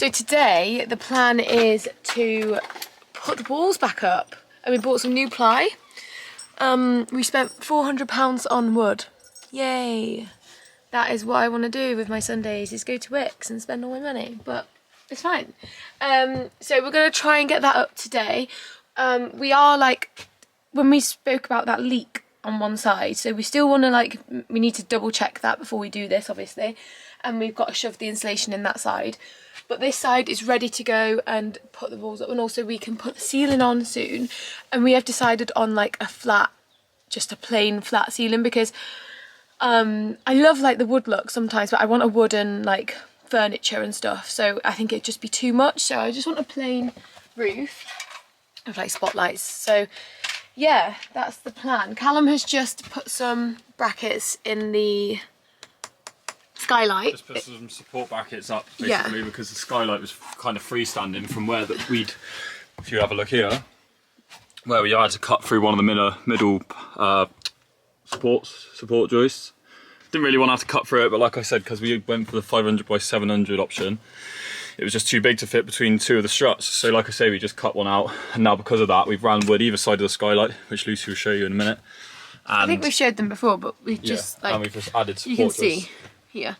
So today the plan is to put the walls back up, and we bought some new ply. We spent £400 on wood. Yay! That is what I want to do with my Sundays, is go to Wicks and spend all my money, but it's fine. So we're going to try and get that up today. We are like, when we spoke about that leak on one side, so we still want to we need to double check that before we do this, obviously, and we've got to shove the insulation in that side. But this side is ready to go and put the walls up, and also we can put the ceiling on soon. And we have decided on like a flat, just a plain flat ceiling, because I love like the wood look sometimes, but I want a wooden like furniture and stuff, so I think it'd just be too much. So I just want a plain roof with like spotlights. So yeah, that's the plan. Callum has just put some brackets in the skylight. Just put some support brackets up, basically, because the skylight was kind of freestanding from where that we'd, if you have a look here, where we had to cut through one of the middle support joists. Didn't really want to have to cut through it, but like I said, because we went for the 500 by 700 option, it was just too big to fit between two of the struts. So like I say, we just cut one out, and now because of that, we've ran wood either side of the skylight, which Lucy will show you in a minute. And I think we've showed them before, but we've just and we've just added support. You can see here,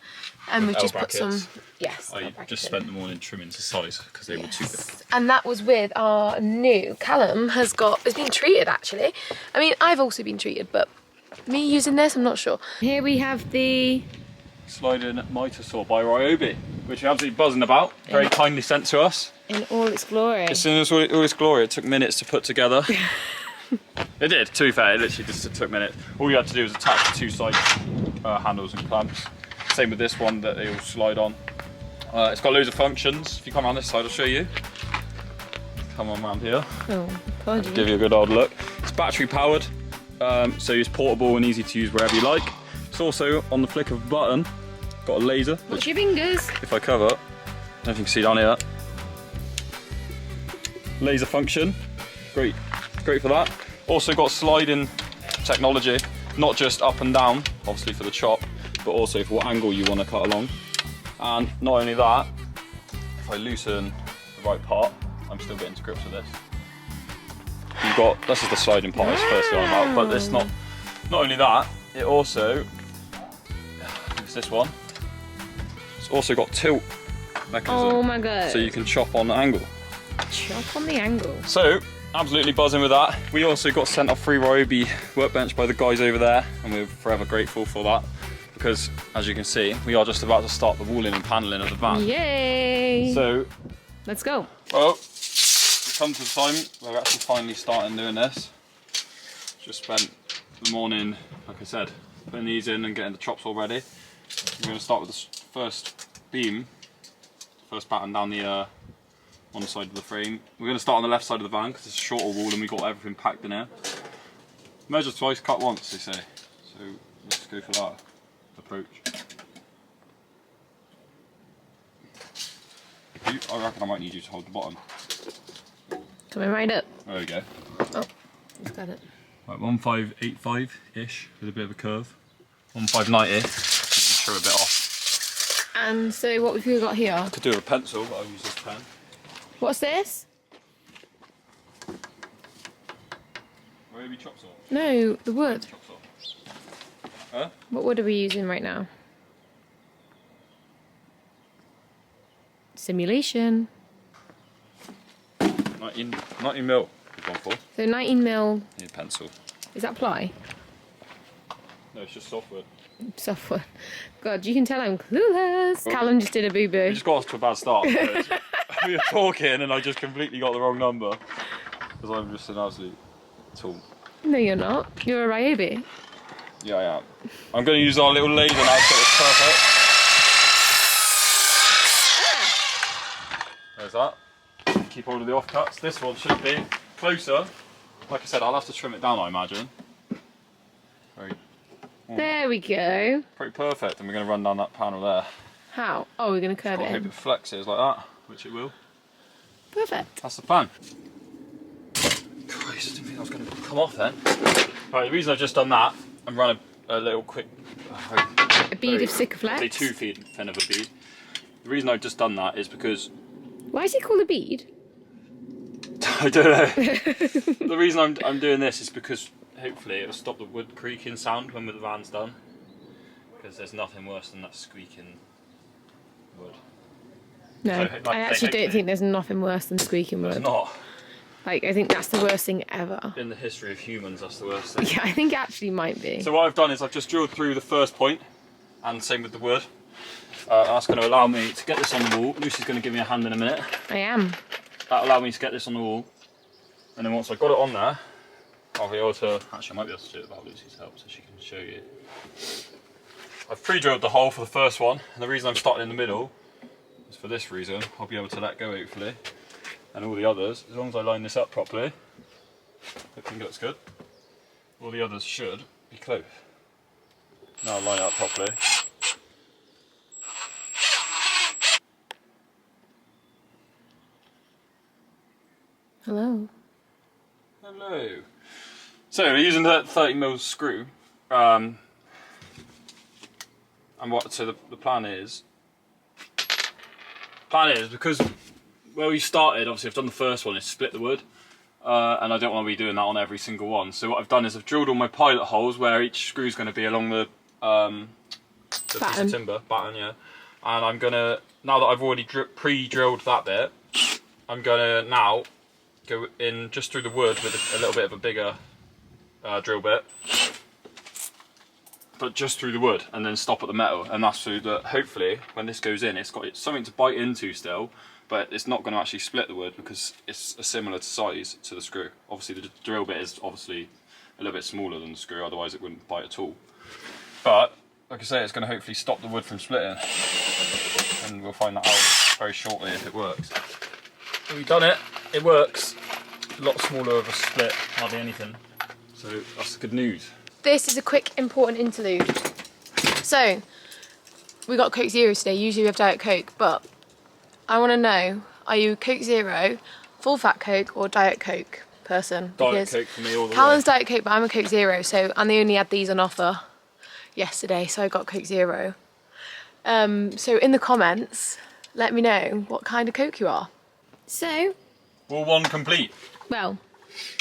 and we've just put some. Yes, I just spent the morning trimming to size because they were too big. And that was with our new. Callum has been treated actually. I mean, I've also been treated, but me using this, I'm not sure. Here we have the sliding mitre saw by Ryobi, which we're absolutely buzzing about. Very kindly sent to us. In all its glory. As soon as all its glory, it took minutes to put together. It did, to be fair, it literally just took minutes. All you had to do was attach the two side handles and clamps. Same with this one that they all slide on. It's got loads of functions. If you come around this side, I'll show you. Come on around here. Oh, apologies. Give you a good old look. It's battery powered, so it's portable and easy to use wherever you like. It's also, on the flick of a button, got a laser. Watch your fingers. If I cover, I don't know if you can see down here. Laser function, great for that. Also got sliding technology, not just up and down, obviously for the chop, but also for what angle you want to cut along. And not only that, if I loosen the right part, I'm still getting to grips with this. You've got, this is the sliding part, it's firstly on out, but it's not only that, it also, it's this one, it's also got tilt mechanism. Oh my god. So you can chop on the angle. Chop on the angle. So, absolutely buzzing with that. We also got sent a free Ryobi workbench by the guys over there, and we're forever grateful for that, because as you can see, we are just about to start the walling and paneling of the van. Yay! So, let's go. Well, we come to the time where we're actually finally starting doing this. Just spent the morning, like I said, putting these in and getting the chops all ready. We're going to start with the first beam, first batten down the one side of the frame. We're going to start on the left side of the van because it's a shorter wall and we've got everything packed in here. Measure twice, cut once, they say. So let's go for that approach. I reckon I might need you to hold the bottom. Coming right up. There we go. Oh, he's got it. Right, 1585-ish with a bit of a curve. 1590, you can show a bit off. And so what have we got here? I could do with a pencil, but I'll use this pen. What's this? Ryobi chop saw? No, the wood. Chop saw. Huh? What wood are we using right now? Simulation. 19 mil we've gone for. So 19 mil. Need a pencil. Is that ply? No, it's just softwood. Softwood. God, you can tell I'm clueless. Callum just did a boo-boo. We just got off to a bad start. We were talking and I just completely got the wrong number. Because I'm just an absolute tool. No, you're not. You're a Ryobi. Yeah, I am. I'm going to use our little laser now so it's perfect. There's that. Keep hold of the offcuts. This one should be closer. Like I said, I'll have to trim it down, I imagine. There we go. Pretty perfect, and we're going to run down that panel there. How? Oh, we're going to curve it I hope in. it flexes like that, which it will. Perfect. That's the plan. Christ, I didn't think that was going to come off then. Right, the reason I've just done that and run a little quick... a bead of Sikaflex? Say 2 feet thin of a bead. The reason I've just done that is because Why is it called a bead? I don't know. The reason I'm doing this is because hopefully it'll stop the wood creaking sound when the van's done. Because there's nothing worse than that squeaking wood. No, So, like I actually don't think there's nothing worse than squeaking wood. There's not. Like, I think that's the worst thing ever. In the history of humans, that's the worst thing. Yeah, I think it actually might be. So what I've done is I've just drilled through the first point, and same with the wood. That's going to allow me to get this on the wall. Lucy's going to give me a hand in a minute. I am. That'll allow me to get this on the wall. And then once I've got it on there, I'll be able to... Actually, I might be able to do it without Lucy's help, so she can show you. I've pre-drilled the hole for the first one, and the reason I'm starting in the middle is for this reason. I'll be able to let go, hopefully. And all the others, as long as I line this up properly, hopefully it looks good, all the others should be close. Now I'll line it up properly. Hello. Hello. So we're using the 30mm screw, and what? So the plan is because where we started, obviously I've done the first one, is split the wood, and I don't want to be doing that on every single one. So what I've done is I've drilled all my pilot holes where each screw is going to be along the piece of timber, batten, yeah. And I'm gonna, now that I've already pre-drilled that bit, I'm gonna now go in just through the wood with a little bit of a bigger drill bit, but just through the wood, and then stop at the metal, and that's so that hopefully when this goes in, it's got something to bite into still, but it's not going to actually split the wood because it's a similar size to the screw. Obviously the drill bit is obviously a little bit smaller than the screw, otherwise it wouldn't bite at all. But like I say, it's going to hopefully stop the wood from splitting, and we'll find that out very shortly if it works. We've done it, it works. A lot smaller of a split, hardly anything. So that's good news. This is a quick important interlude. So, we got Coke Zero today, usually we have Diet Coke, but I want to know, are you Coke Zero, full fat Coke or Diet Coke person? Diet Coke for me all the way. Callum's Diet Coke, but I'm a Coke Zero, and they only had these on offer yesterday, so I got Coke Zero. So in the comments, let me know what kind of Coke you are. So, Wall one complete. Well,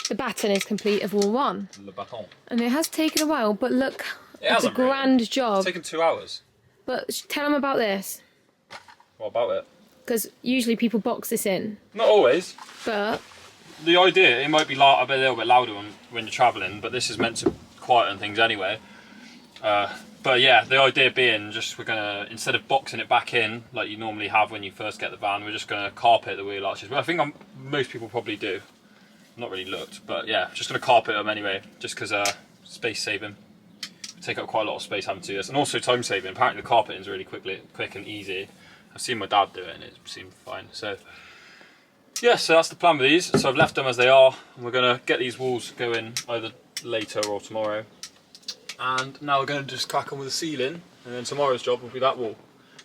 the baton is complete of wall one. Le baton. And it has taken a while, but look, it's a hasn't really. grand job. It's taken 2 hours. But tell them about this, What about it? because usually people box this in, Not always. but The idea, it might be a little bit louder when you're travelling, but this is meant to quieten things anyway. But yeah, the idea being just we're gonna, instead of boxing it back in like you normally have when you first get the van, we're just gonna carpet the wheel arches. Well, I think most people probably do. I've not really looked, but yeah, just gonna carpet them anyway, just because space saving. Take up quite a lot of space having to do this, and also time saving. Apparently the carpeting is really quick and easy. I've seen my dad do it and it seemed fine. So yeah, so that's the plan with these. So I've left them as they are, and we're gonna get these walls going either later or tomorrow. And now we're going to just crack on with the ceiling, and then tomorrow's job will be that wall.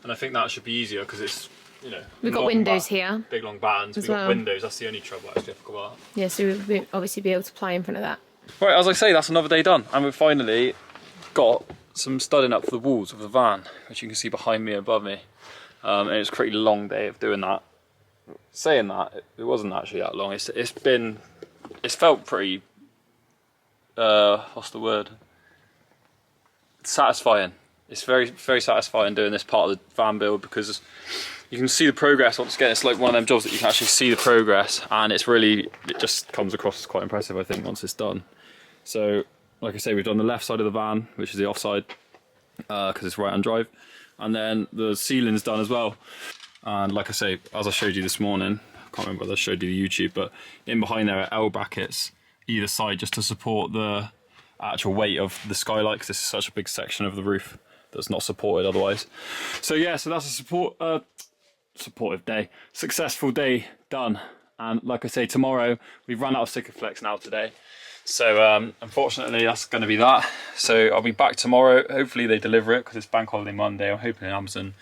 And I think that should be easier because it's, you know, we've got windows here. Big long battens, we've got windows, that's the only trouble actually I forgot about. Yeah, so we'll obviously be able to ply in front of that. Right, as I say, that's another day done, and we've finally got some studding up for the walls of the van, which you can see behind me and above me. And it's a pretty long day of doing that. Saying that, it wasn't actually that long. It's felt pretty, what's the word? Satisfying. It's very, very satisfying doing this part of the van build because you can see the progress once again. It's like one of them jobs that you can actually see the progress, and it just comes across as quite impressive, I think, once it's done. So like I say, we've done the left side of the van, which is the offside, because it's right hand drive, and then the ceiling's done as well. And like I say, as I showed you this morning, I can't remember whether I showed you the YouTube, but in behind there are L brackets either side just to support the actual weight of the skylight, because this is such a big section of the roof that's not supported otherwise. So yeah, so that's a supportive day, successful day done. And like I say, tomorrow we've run out of Sikaflex now today, so unfortunately that's going to be that. So I'll be back tomorrow. Hopefully they deliver it because it's bank holiday Monday. I'm hoping Amazon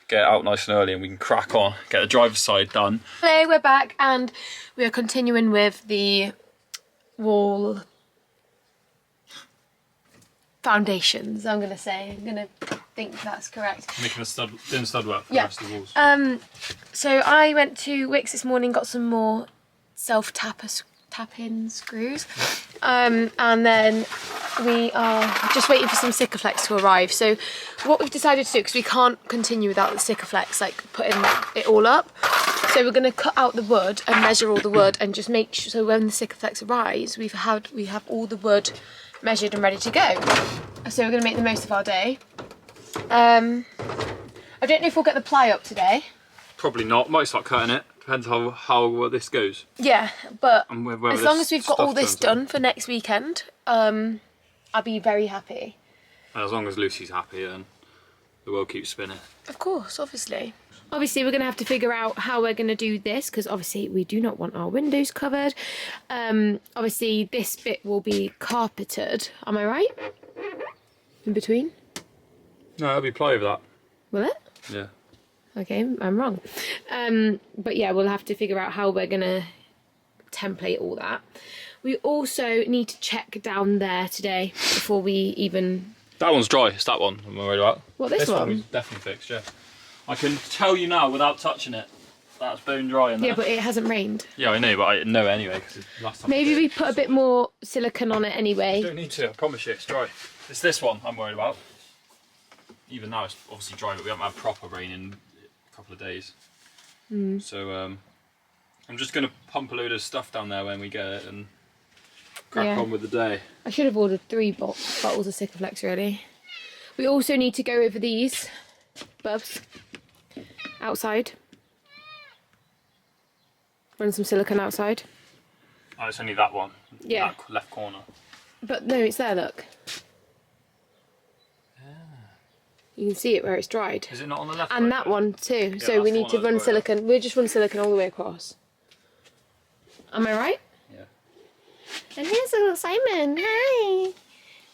get it out nice and early and we can crack on, get the driver's side done. Hello, we're back and we are continuing with the wall foundations. I'm gonna think that's correct. Making a thin stud work for Yeah. the rest of the walls. So I went to Wickes this morning, got some more tap-in screws, and then we are just waiting for some Sikaflex to arrive. So what we've decided to do, because we can't continue without the Sikaflex, like putting it all up, so we're going to cut out the wood and measure all the wood and just make sure, so when the Sikaflex arrives, we have all the wood measured and ready to go. So we're going to make the most of our day. I don't know if we'll get the ply up today. Probably not. Might start cutting it. Depends how well this goes. Yeah, but And as long as we've got all this done for next weekend, I'll be very happy. And as long as Lucy's happy, then the world keeps spinning. Of course, obviously. Obviously, we're going to have to figure out how we're going to do this, because obviously we do not want our windows covered. Obviously, this bit will be carpeted. Am I right? In between? No, it'll be ply over that. Will it? Yeah. Okay, I'm wrong. But yeah, we'll have to figure out how we're going to template all that. We also need to check down there today before we even... That one's dry. It's that one I'm worried about. What, this one? This one definitely fixed, yeah. I can tell you now without touching it. That's bone dry in there. Yeah, but it hasn't rained. Yeah, I know, but I know anyway, because last time... Maybe we put a bit more silicone on it anyway. You don't need to, I promise you, it's dry. It's this one I'm worried about. Even now it's obviously dry, but we haven't had proper rain in a couple of days. So I'm just going to pump a load of stuff down there when we get it and crack on with the day. I should have ordered 3 bottles of Sikaflex really. We also need to go over these bubs outside. Run some silicone outside. Oh, it's only that one. Yeah. That left corner. But no, it's there, look. You can see it where it's dried. Is it not on the left? And that one too. Yeah, so we need to run right. silicone. We'll just run silicone all the way across. Am I right? Yeah. And here's little Simon. Hi.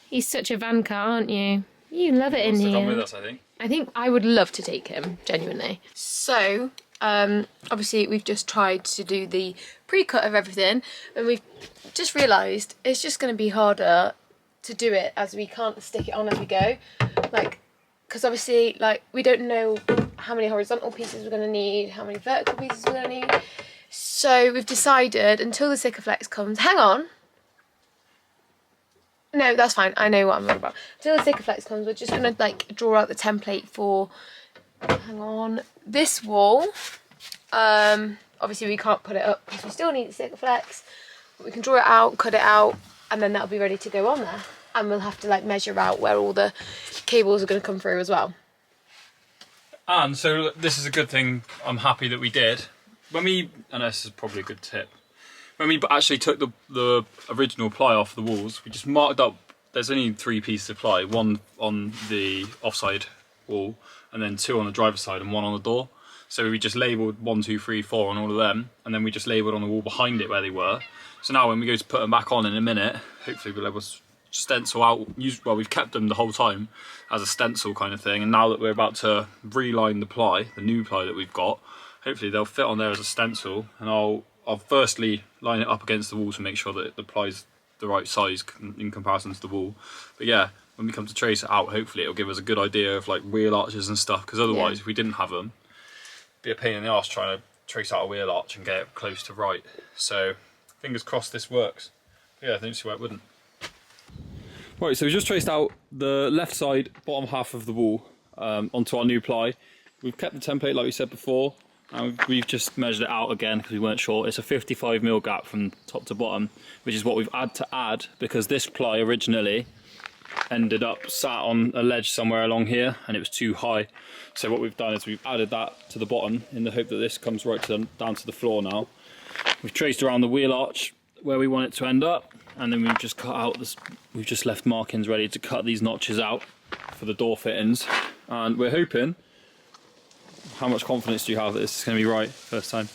He's such a van car, aren't you? You love it in He wants to come here. with us, I think. I think I would love to take him, genuinely. So, obviously we've just tried to do the pre-cut of everything, and we've just realised it's just going to be harder to do it as we can't stick it on as we go. Like, because obviously, like, we don't know how many horizontal pieces we're going to need, how many vertical pieces we're going to need. So we've decided, until the Sikaflex comes, hang on. No, that's fine. I know what I'm on about. Until the Sikaflex comes, we're just going to, like, draw out the template for, hang on, this wall. Obviously, we can't put it up because we still need the Sikaflex. But we can draw it out, cut it out, and then that'll be ready to go on there. And we'll have to, like, measure out where all the cables are going to come through as well. And so this is a good thing I'm happy that we did. When we, and this is probably a good tip, when we actually took the original ply off the walls, we just marked up, there's only 3 pieces of ply, 1 on the offside wall, and then 2 on the driver's side and 1 on the door. So we just labelled 1, 2, 3, 4 on all of them, and then we just labelled on the wall behind it where they were. So now when we go to put them back on in a minute, hopefully we'll be able to stencil out, well, we've kept them the whole time as a stencil kind of thing, and now that we're about to reline the ply, the new ply that we've got, hopefully they'll fit on there as a stencil, and I'll firstly line it up against the wall to make sure that the ply's the right size in comparison to the wall. But yeah, when we come to trace it out, hopefully it'll give us a good idea of like wheel arches and stuff, because otherwise if we didn't have them, it'd be a pain in the arse trying to trace out a wheel arch and get it close to right. So fingers crossed this works. Yeah, I don't see why it wouldn't. Right, so we just traced out the left side, bottom half of the wall onto our new ply. We've kept the template like we said before, and we've just measured it out again because we weren't sure. It's a 55mm gap from top to bottom, which is what we've had to add because this ply originally ended up sat on a ledge somewhere along here and it was too high. So what we've done is we've added that to the bottom in the hope that this comes right down to the floor now. We've traced around the wheel arch where we want it to end up, and then we've just cut out this, we've just left markings ready to cut these notches out for the door fittings, and we're hoping, how much confidence do you have that this is going to be right first time?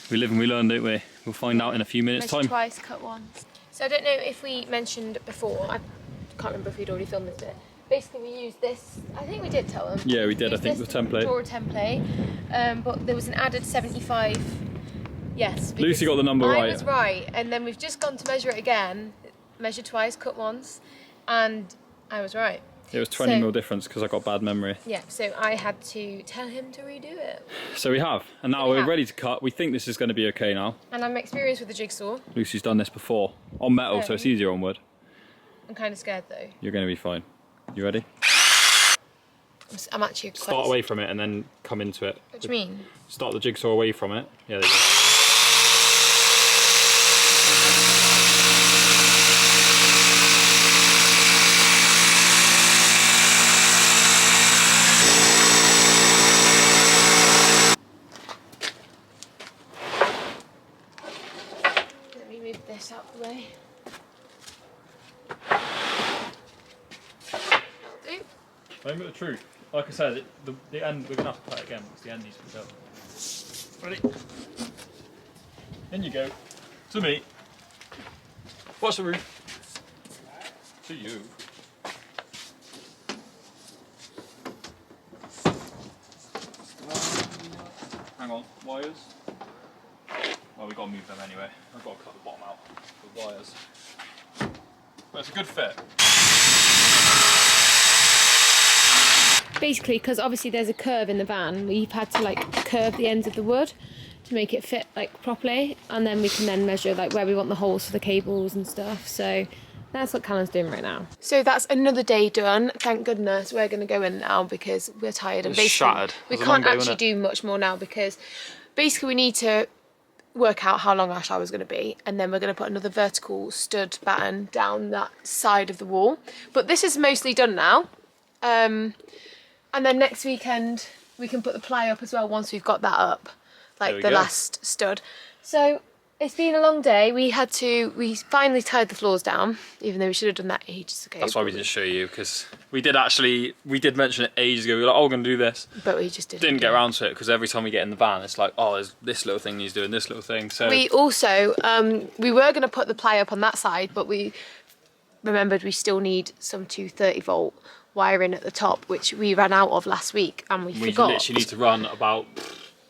We live and we learn, don't we? We'll find out in a few minutes time. Twice, cut once. So I don't know if we mentioned before, I can't remember if we'd already filmed this bit. Basically we used this, I think we did tell them. Yeah, we did, I think, the template. Draw a template, but there was an added 75. Yes. Lucy got the number right. I was right, and then we've just gone to measure it again. Measure twice, cut once, and I was right. It was 20 mil difference because I got bad memory. Yeah, so I had to tell him to redo it. So we have, and now we're ready to cut. We think this is going to be okay now. And I'm experienced with the jigsaw. Lucy's done this before on metal, so it's easier on wood. I'm kind of scared though. You're going to be fine. You ready? I'm actually quite... Start away from it and then come into it. What do you mean? Start the jigsaw away from it. Yeah, there you go. Let me move this out the way. Moment of truth. Like I said, the end, we're going to have to cut it again because the end needs to be cut. Ready? In you go. To me. Watch the roof. To you. Hang on, wires. Well, we've got to move them anyway. I've got to cut the bottom out with wires. But it's a good fit. Basically, because obviously there's a curve in the van, we've had to like curve the ends of the wood to make it fit like properly, and then we can then measure like where we want the holes for the cables and stuff. So that's what Callum's doing right now. So that's another day done. Thank goodness. We're going to go in now because we're tired and basically shattered. We can't actually do much more now because basically we need to work out how long our shower is going to be, and then we're going to put another vertical stud batten down that side of the wall. But this is mostly done now. And then next weekend we can put the ply up as well once we've got that up, like the last stud. So it's been a long day. We finally tied the floors down, even though we should have done that ages ago. That's why we didn't show you, because we did mention it ages ago. We were like, oh, we're going to do this. But we just didn't get around to it, because every time we get in the van, it's like, oh, there's this little thing he's doing, this little thing. So we also, we were going to put the ply up on that side, but we remembered we still need some 230 volt wiring at the top, which we ran out of last week, and we forgot. We literally need to run about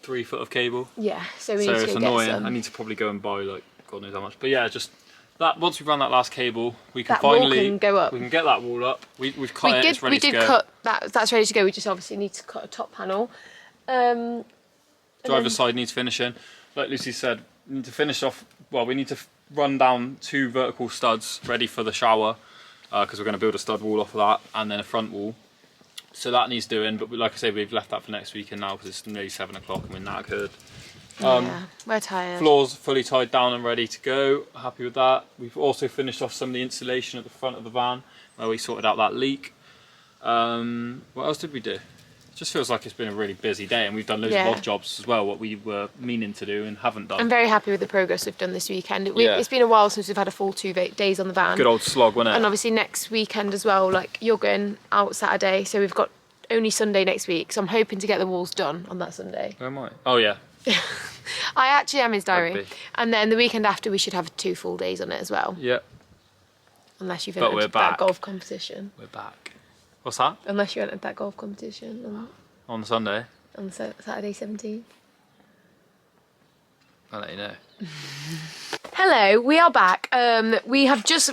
3 foot of cable. Yeah, so we need to it's go annoying. Get some. I need to probably go and buy like God knows how much. But yeah, just that once we run that last cable, we can that wall finally can go up. We can get that wall up. We've cut it. It's ready to go. We did cut that. That's ready to go. We just obviously need to cut a top panel. Driver's side needs finishing. Like Lucy said, we need to finish off. Well, we need to run down 2 vertical studs ready for the shower, because we're going to build a stud wall off of that, and then a front wall. So that needs doing, but like I say, we've left that for next weekend now because it's nearly 7 o'clock and we're knackered. Yeah, we're tired. Floors fully tied down and ready to go. Happy with that. We've also finished off some of the insulation at the front of the van where we sorted out that leak. What else did we do? It just feels like it's been a really busy day, and we've done loads of odd jobs as well, what we were meaning to do and haven't done. I'm very happy with the progress we've done this weekend. It's been a while since we've had a full 2 days on the van. Good old slog, wasn't it? And obviously next weekend as well, like you're going out Saturday, so we've got only Sunday next week, so I'm hoping to get the walls done on that Sunday. Where am I? Oh yeah. I actually am his diary. Rugby. And then the weekend after we should have 2 full days on it as well. Yep. Unless you've But entered we're that back. golf competition. We're back. What's that? Unless you entered that golf competition On Sunday? on Saturday 17th. I'll let you know. Hello, we are back. We have just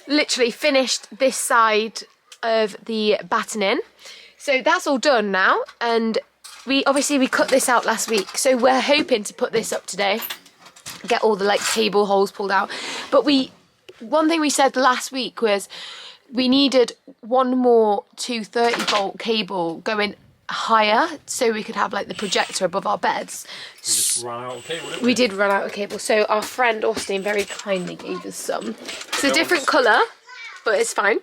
literally finished this side of the battening. So that's all done now, and we cut this out last week, so we're hoping to put this up today, get all the like cable holes pulled out. But one thing we said last week was we needed one more 230 volt cable going higher so we could have like the projector above our beds. We just ran out of cable, didn't we? We did run out of cable, so our friend Austin very kindly gave us some. It's a different colour, but it's fine.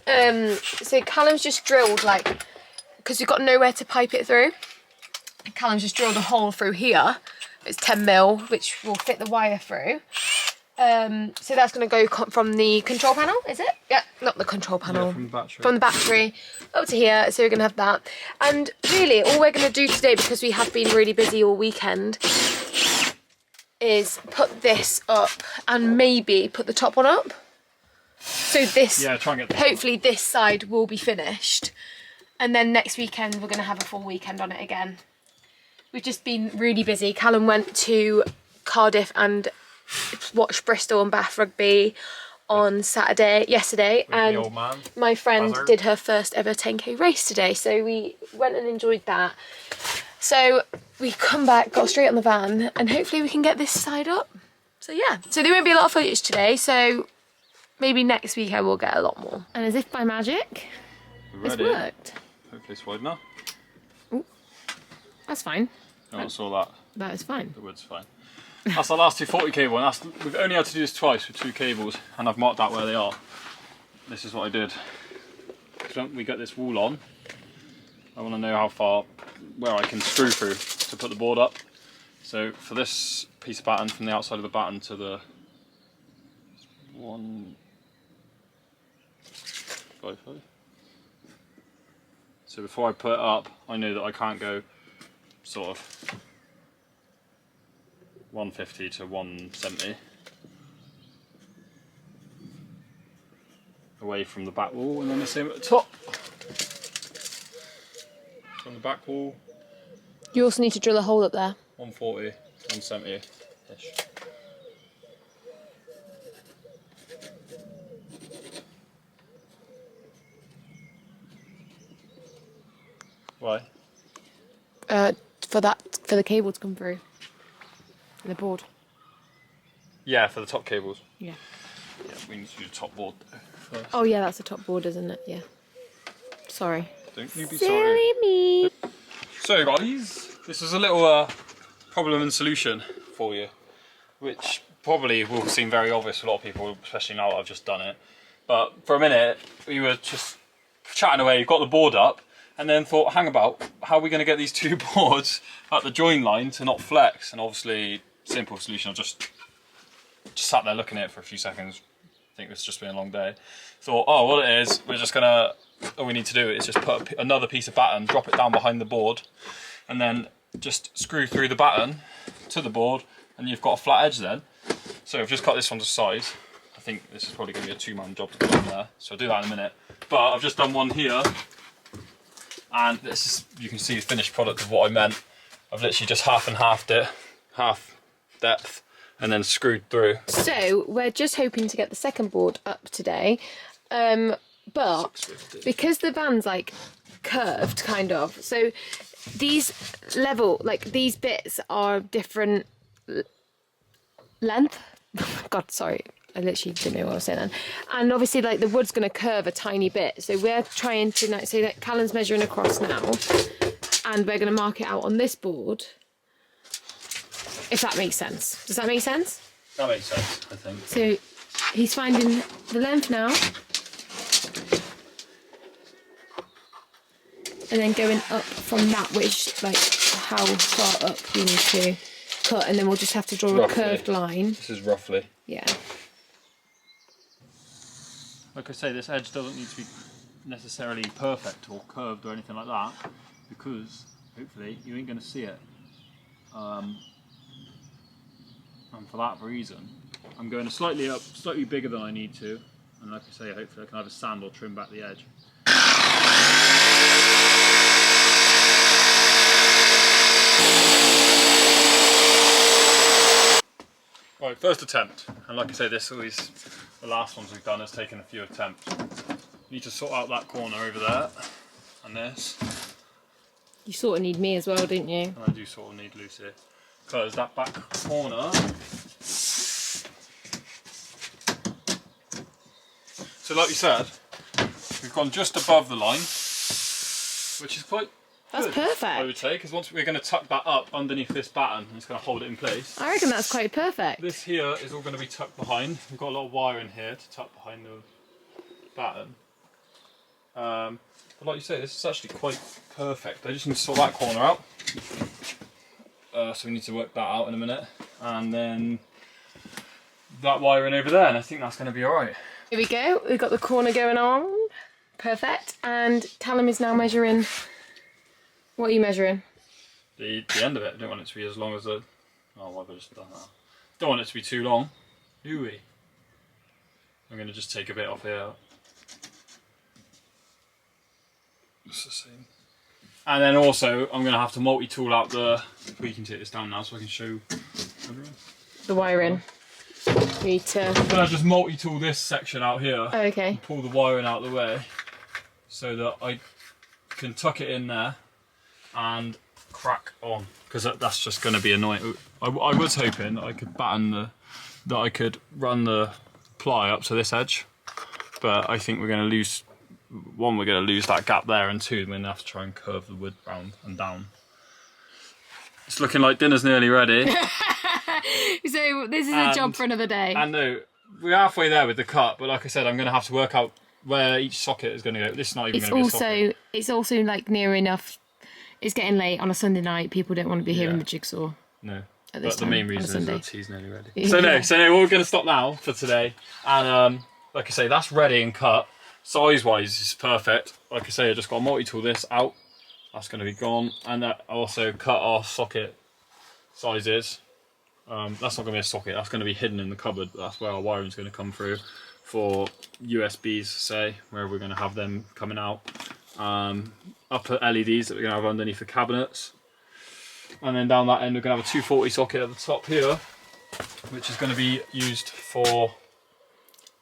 So Callum's just drilled like, because we've got nowhere to pipe it through, Callum's just drilled a hole through here. It's 10 mil, which will fit the wire through. So that's going to go from the control panel, is it? Yeah, not the control panel. Yeah, from the battery. From the battery up to here, so we're going to have that. And really, all we're going to do today, because we have been really busy all weekend, is put this up and maybe put the top one up. So this, try and get hopefully this side will be finished. And then next weekend, we're going to have a full weekend on it again. We've just been really busy. Callum went to Cardiff and watched Bristol and Bath rugby on yesterday, With and the old man. my friend Hazard. did her first ever 10k race today, so we went and enjoyed that. So we come back, got straight on the van, and hopefully we can get this side up. So yeah, so there won't be a lot of footage today, so maybe next week I will get a lot more. And as if by magic, it's worked. Hopefully it's wide enough. Ooh, that's fine. I saw that. That is fine. The wood's fine. That's the last 240 cable, and we've only had to do this twice with 2 cables, and I've marked out where they are. This is what I did. When we get this wall on, I want to know where I can screw through to put the board up. So for this piece of batten, from the outside of the batten to the 155. So before I put it up, I know that I can't go sort of 150 to 170 away from the back wall, and then the same at the top. From the back wall, You also need to drill a hole up there. 140, 170-ish. Why? For the cable to come through. And the board. Yeah, for the top cables. Yeah. Yeah, we need to do the top board first. Oh yeah, that's the top board, isn't it? Yeah. Sorry. Don't you be Silly sorry. me. So guys, this is a little problem and solution for you, which probably will seem very obvious to a lot of people, especially now that I've just done it. But for a minute, we were just chatting away, got the board up, and then thought, hang about, how are we going to get these 2 boards at the join line to not flex? And obviously, simple solution, I just sat there looking at it for a few seconds. I think it's just been a long day. Thought, oh, what it is, all we need to do is just put another piece of batten, drop it down behind the board, and then just screw through the batten to the board, and you've got a flat edge then. So I've just cut this one to size. I think this is probably going to be a 2-man job to put on there, so I'll do that in a minute. But I've just done one here, and this is, you can see the finished product of what I meant. I've literally just half and halved it, half depth, and then screwed through. So we're just hoping to get the second board up today, but because the van's like curved kind of, so these these bits are different length. God, sorry, I literally didn't know what I was saying then. And obviously like the wood's going to curve a tiny bit, so we're trying to like, say that Callum's measuring across now, and we're going to mark it out on this board, if that makes sense. Does that make sense? That makes sense, I think. So he's finding the length now, and then going up from that, which like how far up we need to cut, and then we'll just have to draw Roughly. a curved line. This is roughly. Yeah. Like I say, this edge doesn't need to be necessarily perfect or curved or anything like that, because hopefully you ain't going to see it. And for that reason, I'm going slightly up, slightly bigger than I need to, and like I say, hopefully I can either sand or trim back the edge. Right, first attempt, and like I say, the last ones we've done has taken a few attempts. Need to sort out that corner over there, and this. You sort of need me as well, don't you? And I do sort of need Lucy, because that back corner. So like you said, we've gone just above the line, which is quite That's good, perfect. I would say, because once we're going to tuck that up underneath this batten, and it's going to hold it in place. I reckon that's quite perfect. This here is all going to be tucked behind. We've got a lot of wire in here to tuck behind the batten. But like you say, this is actually quite perfect. I just need to sort that corner out. So we need to work that out in a minute. And then that wiring over there, and I think that's going to be alright. Here we go, we've got the corner going on. Perfect. And Callum is now measuring. What are you measuring? The end of it. I don't want it to be as long as the... Oh, why have I just done that? Don't want it to be too long, do we? I'm going to just take a bit off here. It's the same. And then also, I'm going to have to multi-tool out the... We can take this down now so I can show everyone. The wiring. We need to... I'm gonna just multi-tool this section out here. Oh, okay. And pull the wiring out of the way so that I can tuck it in there and crack on, because that's just going to be annoying. I was hoping I could that I could run the ply up to this edge, but I think we're going to lose, one, we're going to lose that gap there, and two, we're going to have to try and curve the wood round and down. It's looking like dinner's nearly ready. So this is a job for another day. And no, we're halfway there with the cut, but like I said, I'm going to have to work out where each socket is going to go. This is not even going to be a socket. It's also like near enough. It's getting late on a Sunday night. People don't want to be hearing the jigsaw. No. At this but the time, main reason is that tea's nearly ready. Yeah. So no, we're going to stop now for today. And like I say, that's ready and cut. Size-wise, it's perfect. Like I say, I just got to multi-tool this out. That's going to be gone. And I also cut our socket sizes. That's not going to be a socket. That's going to be hidden in the cupboard. But that's where our wiring is going to come through for USBs, say, where we're going to have them coming out. Upper LEDs that we're going to have underneath the cabinets. And then down that end we're going to have a 240 socket at the top here, which is going to be used for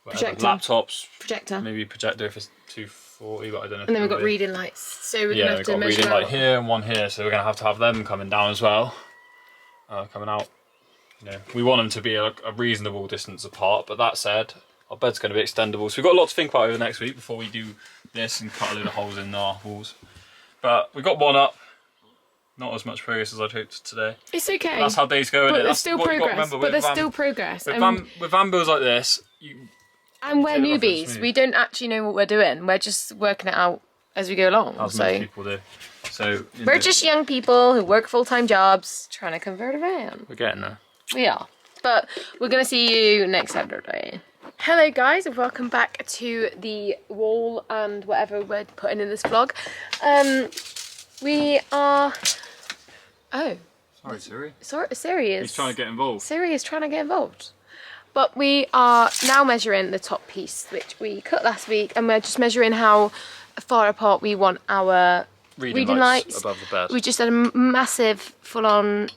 laptops, projector, maybe projector if it's 240, but I don't know. And then we've got reading lights, so we're going to have to measure out. Yeah, we've got reading light here and one here, so we're going to have them coming down as well, coming out. You know, we want them to be a reasonable distance apart, but that said, our bed's going to be extendable, so we've got a lot to think about over next week before we do this and cut a load of holes in our walls. But we got one up. Not as much progress as I'd hoped today. It's okay. But that's how days go, but innit? There's still progress. But there's still progress. With van builds like this, and we're newbies. We don't actually know what we're doing. We're just working it out as we go along. As most people do. So we're just young people who work full-time jobs trying to convert a van. We're getting there. We are. But we're going to see you next Saturday. Hello guys, and welcome back to the wall and whatever we're putting in this vlog. We are... Oh. Sorry, Siri. Siri is... He's trying to get involved. Siri is trying to get involved. But we are now measuring the top piece, which we cut last week, and we're just measuring how far apart we want our reading lights above the bed. We just had a massive, full-on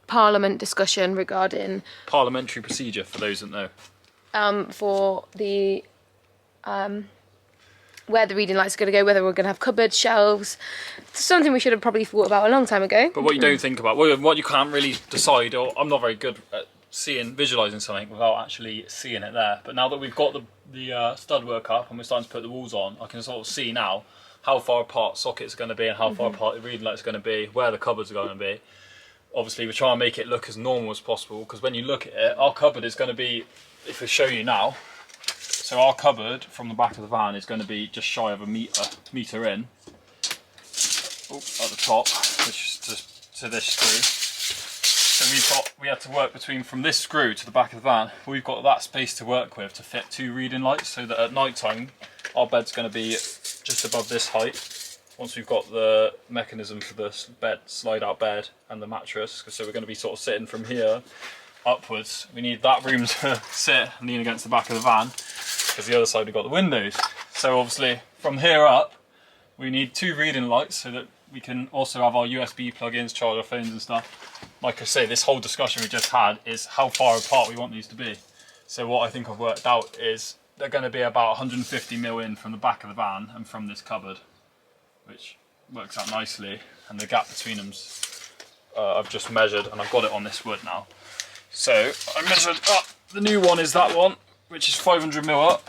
Parliament discussion regarding... Parliamentary procedure, for those that know. For the... where the reading lights are going to go, whether we're going to have cupboards, shelves. It's something we should have probably thought about a long time ago. But what you don't think about, what you can't really decide, or I'm not very good at visualising something without actually seeing it there. But now that we've got the stud work up and we're starting to put the walls on, I can sort of see now how far apart sockets are going to be and how far apart the reading lights are going to be, where the cupboards are going to be. Obviously we're trying to make it look as normal as possible, because when you look at it, our cupboard is going to be, if I show you now, so our cupboard from the back of the van is going to be just shy of a metre in, at the top, which is to this screw. So we had to work from this screw to the back of the van. We've got that space to work with to fit 2 reading lights, so that at night time our bed's going to be just above this height. Once we've got the mechanism for the slide out bed and the mattress, so we're going to be sort of sitting from here upwards. We need that room to sit and lean against the back of the van, because the other side we've got the windows. So obviously from here up we need 2 reading lights so that we can also have our USB plug-ins, charge our phones and stuff. Like I say, this whole discussion we just had is how far apart we want these to be. So what I think I've worked out is they're going to be about 150 mil in from the back of the van and from this cupboard, which works out nicely. And the gap between them's I've just measured, and I've got it on this wood now. So I measured up, the new one is that one, which is 500 mil up,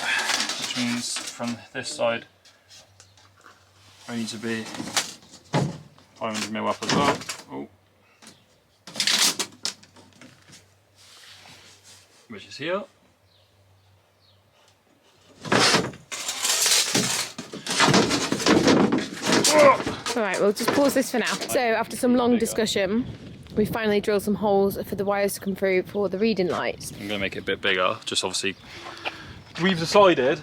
which means from this side I need to be 500 mil up as well. Oh. Which is here. Alright, we'll just pause this for now. So after some long discussion, we finally drilled some holes for the wires to come through for the reading lights. I'm going to make it a bit bigger, just obviously. We've decided,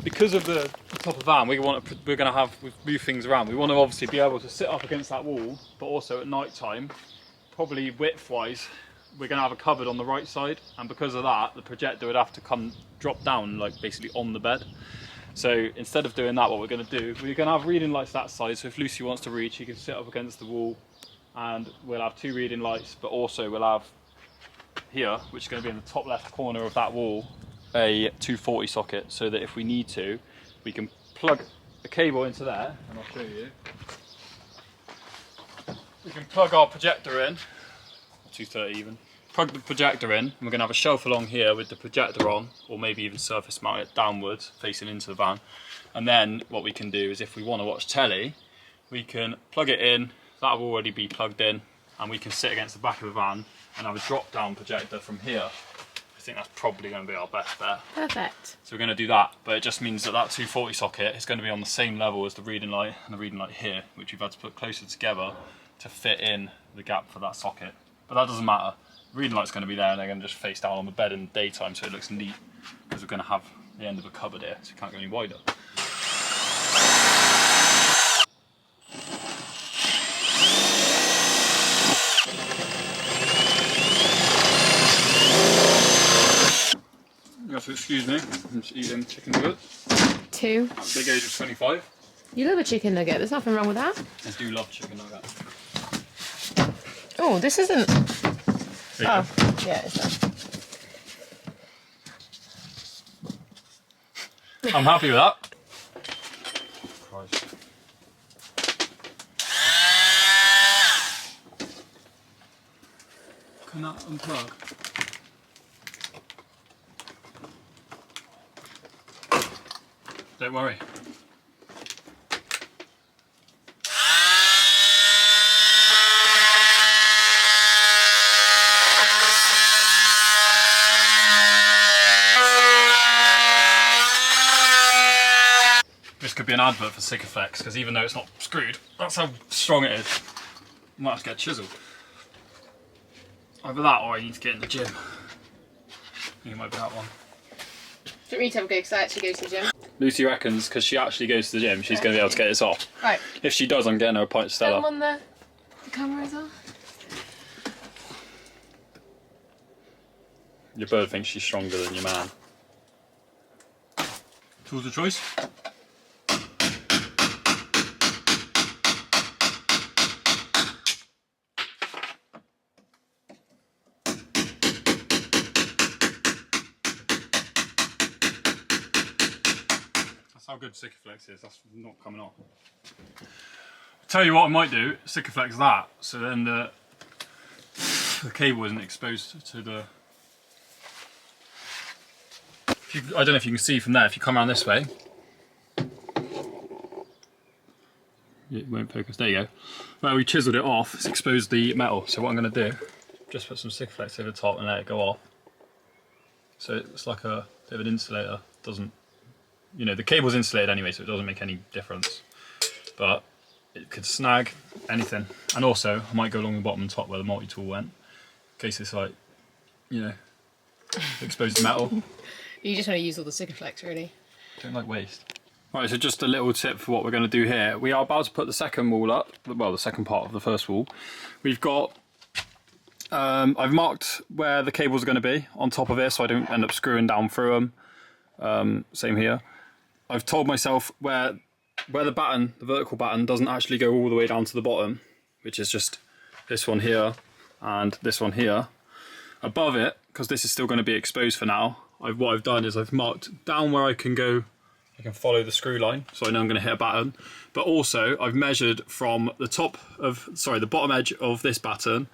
because of the top of the van, we've moved things around. We want to obviously be able to sit up against that wall, but also at night time, probably width-wise, we're going to have a cupboard on the right side, and because of that, the projector would have to drop down, like basically on the bed. So instead of doing that, what we're going to do, we're going to have reading lights that side, so if Lucy wants to read, she can sit up against the wall, and we'll have 2 reading lights, but also we'll have here, which is going to be in the top left corner of that wall, a 240 socket, so that if we need to, we can plug a cable into there, and I'll show you. We can plug our projector in, 230 even, plug the projector in, and we're going to have a shelf along here with the projector on, or maybe even surface mount it downwards, facing into the van. And then what we can do is, if we want to watch telly, we can plug it in, that will already be plugged in, and we can sit against the back of the van and have a drop down projector from here. I think that's probably going to be our best bet. Perfect. So we're going to do that, but it just means that that 240 socket is going to be on the same level as the reading light and the reading light here, which we've had to put closer together to fit in the gap for that socket. But that doesn't matter. The reading light's going to be there, and they're going to just face down on the bed in the daytime, so it looks neat, because we're going to have the end of a cupboard here, so it can't go any wider. You have to excuse me, I'm just eating chicken nuggets. 2. At the big age of 25. You love a chicken nugget, there's nothing wrong with that. I do love chicken nuggets. Oh, this isn't... Yeah. Oh, yeah, it's done. I'm happy with that. Christ. Can that unplug? Don't worry. This could be an advert for Sikaflex, because even though it's not screwed, that's how strong it is. You might have to get chiseled. Either that or I need to get in the gym. I think it might be that one. Do you want me to have a go, because I actually go to the gym? Lucy reckons, because she actually goes to the gym, she's going to be able to get this off. Right. If she does, I'm getting her a pint of Stella. On the camera as well. Your bird thinks she's stronger than your man. Tools of choice? That's how good Sikaflex is, that's not coming off. I'll tell you what I might do, Sikaflex that, so then the cable isn't exposed to the... I don't know if you can see from there, if you come around this way, it won't focus, there you go. Where we chiselled it off, it's exposed the metal, so what I'm going to do, just put some Sikaflex over the top and let it go off. So it's like a bit of an insulator, doesn't, you know, the cable's insulated anyway, so it doesn't make any difference. But it could snag anything. And also, I might go along the bottom and top where the multi-tool went, in case it's like, you know, exposed metal. You just want to use all the Sikaflex, really. Don't like waste. Right, so just a little tip for what we're going to do here. We are about to put the second wall up, well, the second part of the first wall. We've got, I've marked where the cables are going to be on top of it, so I don't end up screwing down through them. Same here. I've told myself where the batten, the vertical batten, doesn't actually go all the way down to the bottom, which is just this one here and this one here. Above it, because this is still going to be exposed for now, what I've done is I've marked down where I can go, I can follow the screw line, so I know I'm going to hit a batten. But also I've measured from the the bottom edge of this batten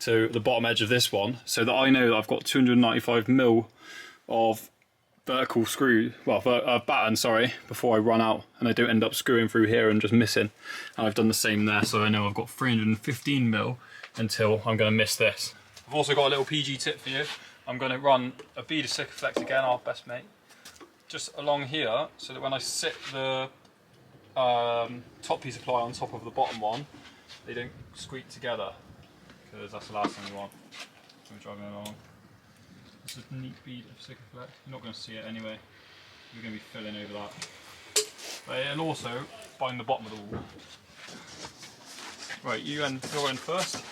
to the bottom edge of this one, so that I know that I've got 295mm of vertical screw, batten, sorry, before I run out and I don't end up screwing through here and just missing. And I've done the same there, so I know I've got 315mm until I'm going to miss this. I've also got a little PG tip for you. I'm going to run a bead of Sikaflex again, our best mate, just along here, so that when I sit the top piece of ply on top of the bottom one, they don't squeak together, because that's the last thing we want when we're driving along. This is a neat bead of Sikaflex. You're not going to see it anyway. You're going to be filling over that. But it'll also bind the bottom of the wall. Right, you're in first.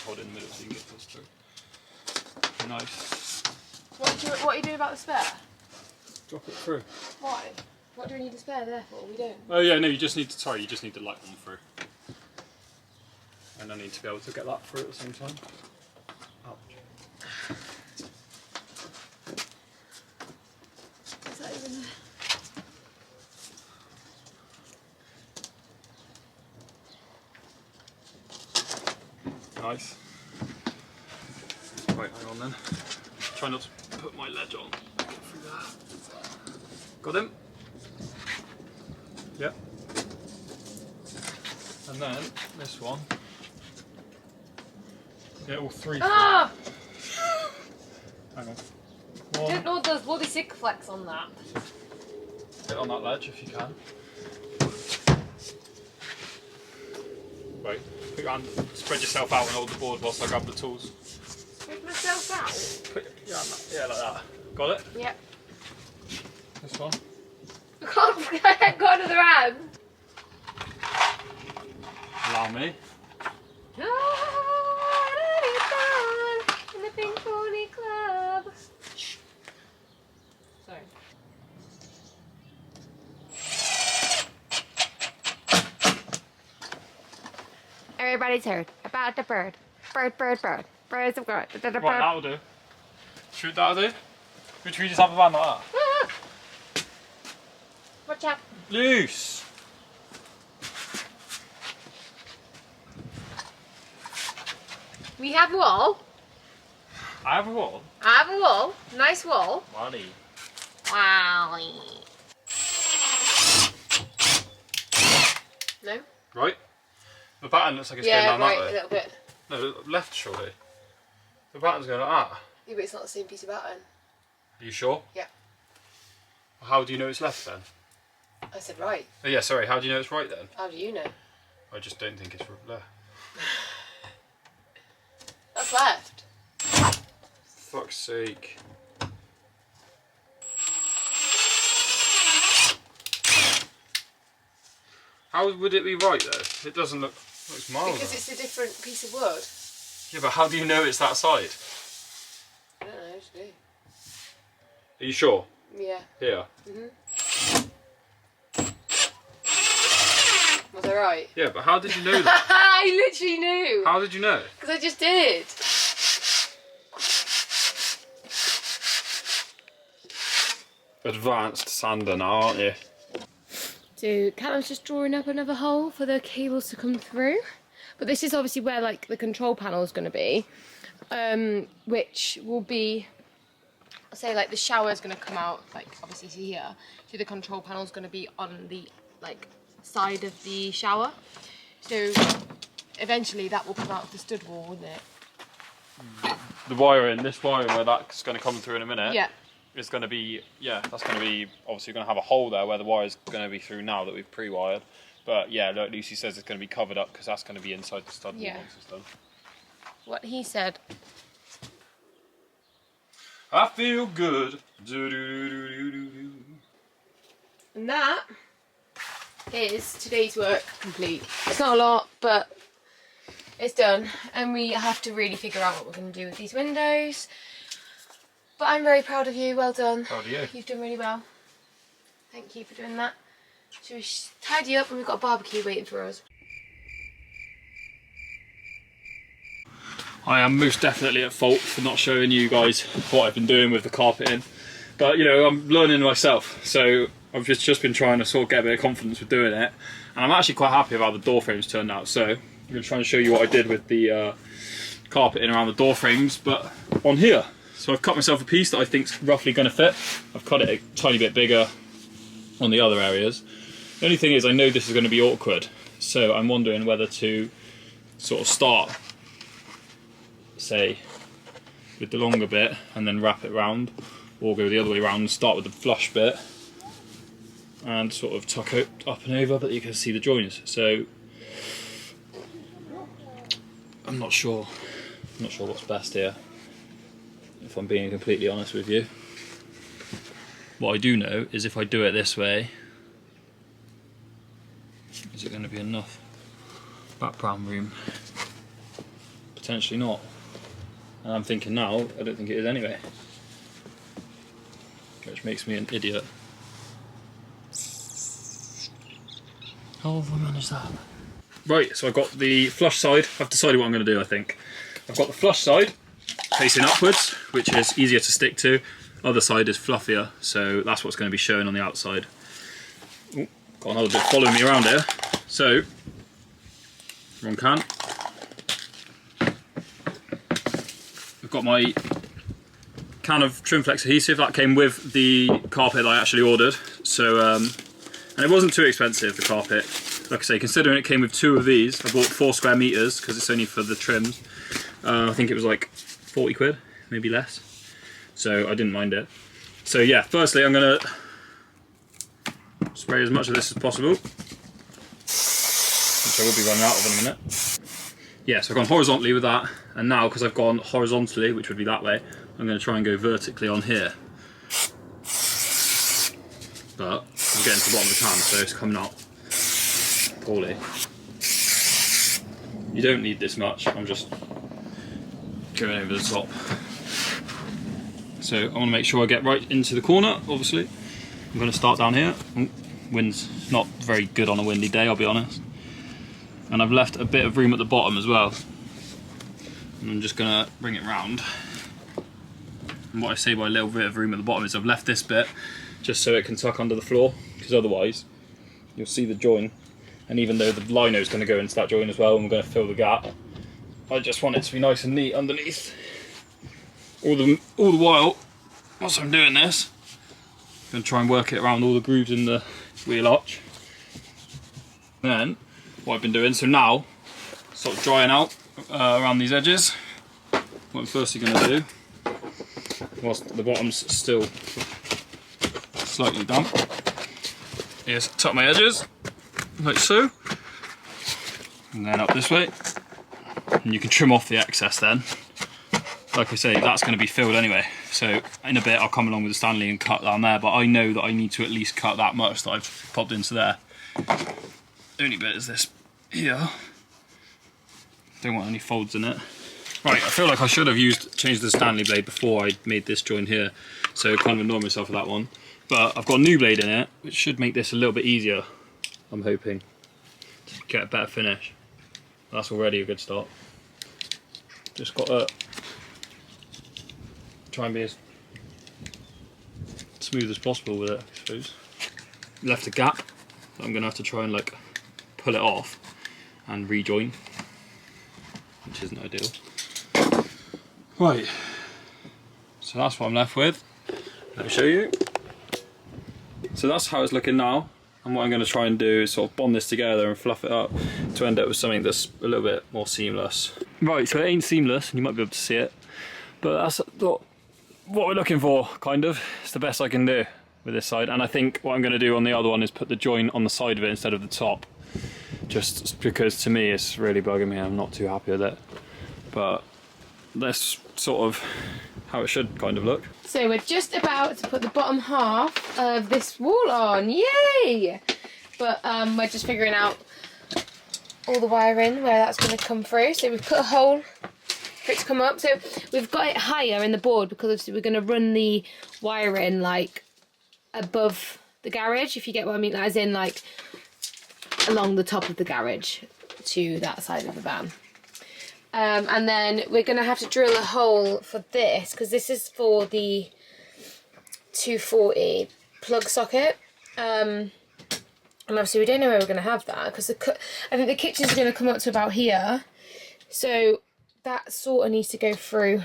Hold it in the middle so you can get this through. Nice. What are you doing about the spare? Drop it through. Why? What do we need a spare there for? We don't. Oh yeah, no, you just need to light one through. And I need to be able to get that through at the same time. Nice. Right, hang on then. Try not to put my ledge on. Get through there. Got him? Yep. And then this one. Get all three. Ah! Hang on. I don't know those bloody sick flex on that. Get on that ledge if you can. Right, put your hand, spread yourself out and hold the board whilst I grab the tools. Spread myself out? Put your hand, yeah, like that. Got it? Yep. This one. I can't go another hand. Allow me. In the Pink Pony Club. Sorry. Everybody's heard about the bird. Bird, bird, bird. Birds of God. Right, that'll do. Shoot, that'll do. Should we just have a van like that? Ah! Watch out. Loose! We have a wall. I have a wall. I have a wall. Nice wall. Wally. Wow. No? Right. The pattern looks like it's going down right, that way. a little bit. No, left surely. The pattern's going like that. Yeah, but it's not the same piece of pattern. Are you sure? Yeah. How do you know it's left then? I said right. Oh yeah, sorry, how do you know it's right then? How do you know? I just don't think it's left. That's left. Fuck's sake. How would it be right though? It doesn't look, looks miles Because off. it's a different piece of wood. Yeah, but how do you know it's that side? I don't know, actually. Are you sure? Yeah. Here? Was I right? Yeah, but how did you know that? I literally knew. How did you know? Because I just did. Advanced sander now, aren't you? So Callum's just drawing up another hole for the cables to come through. But this is obviously where like the control panel is going to be, which will be, say like the shower is going to come out like obviously here. So the control panel is going to be on the like side of the shower. So eventually that will come out of the stud wall, wouldn't it? The wiring, this wiring where that's going to come through in a minute. Yeah. It's going to be, yeah, that's going to be, obviously going to have a hole there where the wire's going to be through now that we've pre-wired. But yeah, like Lucy says, it's going to be covered up because that's going to be inside the stud wall once it's done. What he said. I feel good. Do, do, do, do, do, do. And that is today's work complete. It's not a lot, but it's done. And we have to really figure out what we're going to do with these windows. But I'm very proud of you. Well done. Proud of you. You've done really well. Thank you for doing that. Should we tidy up and we've got a barbecue waiting for us? I am most definitely at fault for not showing you guys what I've been doing with the carpeting. But you know, I'm learning myself. So I've just been trying to sort of get a bit of confidence with doing it. And I'm actually quite happy about how the door frames turned out. So I'm going to try and show you what I did with the carpeting around the door frames, but on here. So I've cut myself a piece that I think's roughly going to fit. I've cut it a tiny bit bigger on the other areas. The only thing is I know this is going to be awkward. So I'm wondering whether to sort of start, say, with the longer bit and then wrap it round, or go the other way around and start with the flush bit and sort of tuck it up and over, but you can see the joins. So I'm not sure what's best here, if I'm being completely honest with you. What I do know is if I do it this way, is it going to be enough background room? Potentially not. And I'm thinking now, I don't think it is anyway. Which makes me an idiot. How have I managed that? Right, so I've got the flush side. I've decided what I'm going to do, I think. I've got the flush side facing upwards, which is easier to stick to. Other side is fluffier, so that's what's going to be shown on the outside. Ooh, got another bit following me around here. So, wrong can. got my can of Trimflex adhesive that came with the carpet that I actually ordered. So, and it wasn't too expensive, the carpet. Like I say, considering it came with 2 of these, I bought 4 square meters because it's only for the trims. I think it was like 40 quid, maybe less. So I didn't mind it. So yeah, firstly I'm gonna spray as much of this as possible, which I will be running out of in a minute. Yeah, so I've gone horizontally with that, and now because I've gone horizontally, which would be that way, I'm going to try and go vertically on here. But I'm getting to the bottom of the can, so it's coming out poorly. You don't need this much, I'm just going over the top. So I want to make sure I get right into the corner, obviously. I'm going to start down here. Wind's not very good on a windy day, I'll be honest. And I've left a bit of room at the bottom as well. And I'm just going to bring it round. And what I say by a little bit of room at the bottom is I've left this bit just so it can tuck under the floor, because otherwise you'll see the join. And even though the lino is going to go into that join as well, and we're going to fill the gap, I just want it to be nice and neat underneath. All the while, whilst I'm doing this, I'm going to try and work it around all the grooves in the wheel arch. Then, what I've been doing, so now, sort of drying out around these edges, what I'm firstly going to do, whilst the bottom's still slightly damp, is tuck my edges, like so, and then up this way, and you can trim off the excess then. Like I say, that's going to be filled anyway, so in a bit I'll come along with the Stanley and cut down there, but I know that I need to at least cut that much that I've popped into there. The only bit is this here. Don't want any folds in it. Right, I feel like I should have changed the Stanley blade before I made this joint here, so kind of annoyed myself with that one. But I've got a new blade in it, which should make this a little bit easier, I'm hoping, to get a better finish. That's already a good start. Just got to try and be as smooth as possible with it, I suppose. Left a gap, so I'm going to have to try and like pull it off and rejoin, which isn't ideal. Right, so that's what I'm left with. Let me show you. So that's how it's looking now, and what I'm going to try and do is sort of bond this together and fluff it up to end up with something that's a little bit more seamless. Right, so it ain't seamless, and you might be able to see it, but that's what we're looking for, kind of. It's the best I can do with this side, and I think what I'm going to do on the other one is put the joint on the side of it instead of the top, just because to me it's really bugging me. I'm not too happy with it, but that's sort of how it should kind of look. So we're just about to put the bottom half of this wall on, yay! But we're just figuring out all the wiring, where that's going to come through. So we've put a hole for it to come up. So we've got it higher in the board because obviously we're going to run the wire in like above the garage, if you get what I mean, as in like along the top of the garage to that side of the van. And then we're going to have to drill a hole for this, because this is for the 240 plug socket. And obviously we don't know where we're going to have that, because I think the kitchen's going to come up to about here. So that sort of needs to go through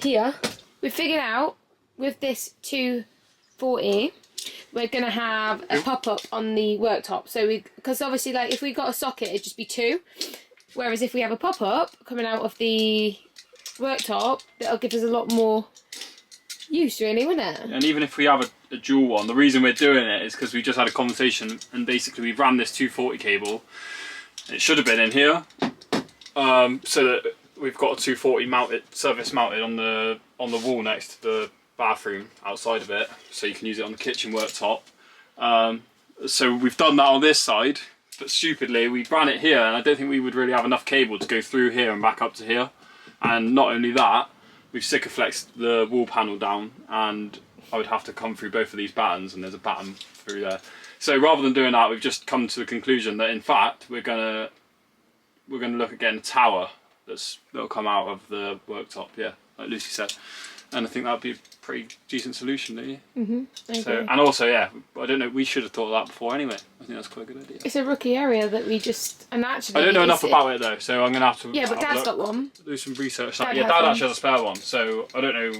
here. We figured out with this 240, we're going to have a pop-up on the worktop. So because obviously like if we got a socket, it'd just be 2. Whereas if we have a pop-up coming out of the worktop, that'll give us a lot more use, really, wouldn't it? And even if we have a dual one, the reason we're doing it is because we just had a conversation, and basically we ran this 240 cable. It should have been in here, so that we've got a 240 mounted, surface mounted on the wall next to the bathroom outside of it, so you can use it on the kitchen worktop. So we've done that on this side. But stupidly, we ran it here, and I don't think we would really have enough cable to go through here and back up to here. And not only that, we've Sikaflexed the wall panel down, and I would have to come through both of these battens, and there's a batten through there. So rather than doing that, we've just come to the conclusion that in fact we're gonna look at getting a tower that'll come out of the worktop. Yeah, like Lucy said. And I think that'd be a pretty decent solution, don't you? Mm-hmm. So, and also, yeah, I don't know, we should have thought of that before anyway. I think that's quite a good idea. It's a rookie area that we just, and actually... I don't know enough about it though, so I'm going to have to Yeah, but Dad's got one. do some research. Dad Dad actually has a spare one, so I don't know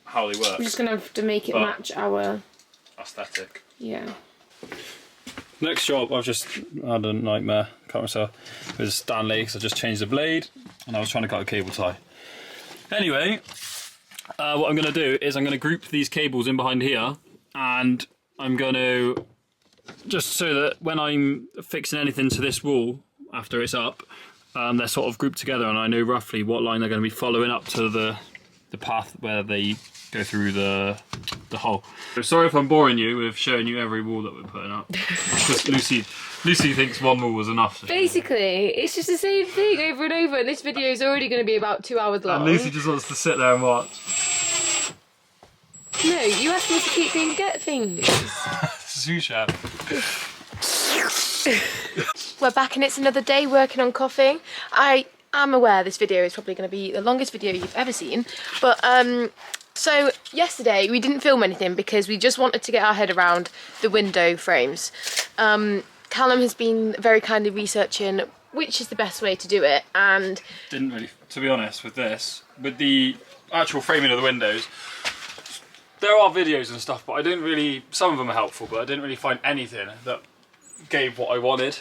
how they work. We're just going to have to make it match our... aesthetic. Yeah. Next job, I've just had a nightmare, can't myself, with Stanley, because I just changed the blade, and I was trying to cut a cable tie. Anyway, what I'm going to do is I'm going to group these cables in behind here, and I'm going to, just so that when I'm fixing anything to this wall after it's up, they're sort of grouped together and I know roughly what line they're going to be following up to the path where they go through the hole. So sorry if I'm boring you with showing you every wall that we're putting up. Because Lucy thinks one wall was enough. So Basically, it's just the same thing over and over, and this video is already going to be about 2 hours long. And Lucy just wants to sit there and watch. No, you asked me to keep and get things. Sous chef. We're back and it's another day working on coffee. I am aware this video is probably going to be the longest video you've ever seen, but so yesterday we didn't film anything because we just wanted to get our head around the window frames. Callum has been very kindly researching which is the best way to do it, and didn't really, to be honest, with the actual framing of the windows, there are videos and stuff, but I didn't really, some of them are helpful, but I didn't really find anything that gave what I wanted,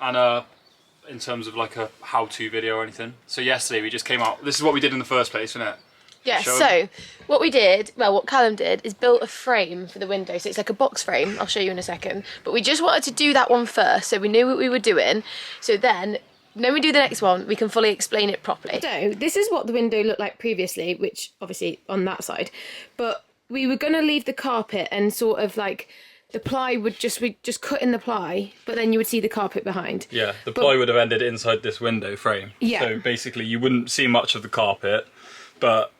and in terms of like a how-to video or anything. So yesterday we just came out, this is what we did in the first place, isn't it? yeah, so what we did, well, what Callum did is built a frame for the window. So it's like a box frame, I'll show you in a second. But we just wanted to do that one first, so we knew what we were doing. So then when we do the next one, we can fully explain it properly. So this is what the window looked like previously, which obviously on that side. But we were gonna leave the carpet and sort of like, the ply would we'd just cut in the ply, but then you would see the carpet behind. Yeah, the ply would have ended inside this window frame. Yeah. So basically you wouldn't see much of the carpet, but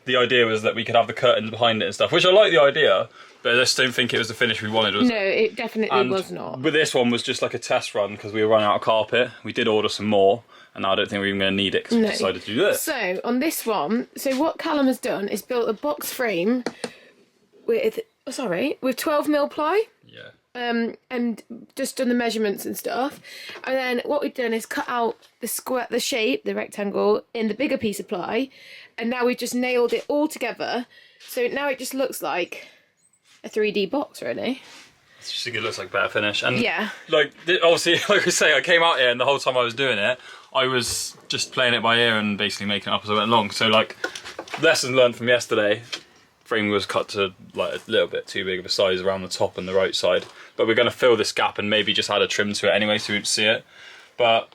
the idea was that we could have the curtains behind it and stuff, which I like the idea, but I just don't think it was the finish we wanted. No, it definitely was not. But this one was just like a test run because we were running out of carpet. We did order some more, and now I don't think we're even going to need it because we decided to do this. So on this one, so what Callum has done is built a box frame with 12mm ply. Yeah. And just done the measurements and stuff, and then what we've done is cut out the shape, the rectangle, in the bigger piece of ply, and now we've just nailed it all together. So now it just looks like a 3D box, really. It's just think it looks like better finish, and yeah, like obviously, like I say, I came out here and the whole time I was doing it, I was just playing it by ear and basically making it up as I went along. So like, lesson learned from yesterday. Frame was cut to like a little bit too big of a size around the top and the right side, but we're going to fill this gap and maybe just add a trim to it anyway so we don't see it. But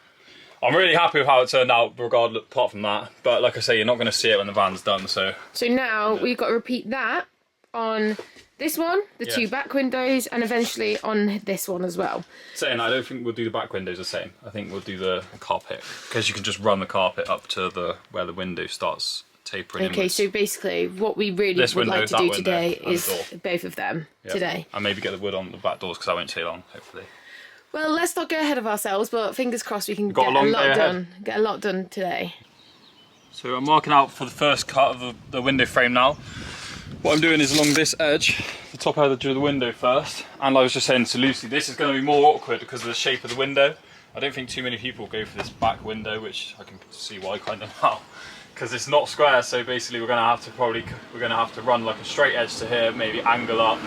I'm really happy with how it turned out regardless, apart from that. But like I say, you're not going to see it when the van's done. So now we've got to repeat that on this one, the two back windows, and eventually on this one as well. Saying I don't think we'll do the back windows the same. I think we'll do the carpet because you can just run the carpet up to where the window starts tapering. Okay, so basically what we really would like to do today is both of them today. And maybe get the wood on the back doors because that won't take long, hopefully. Well, let's not go ahead of ourselves, but fingers crossed we can get a lot done today. So I'm marking out for the first cut of the window frame now. What I'm doing is along this edge, the top edge of the window first, and I was just saying to Lucy, this is going to be more awkward because of the shape of the window. I don't think too many people go for this back window, which I can see why kind of now. Because it's not square, so basically we're going to have to run like a straight edge to here, maybe angle up,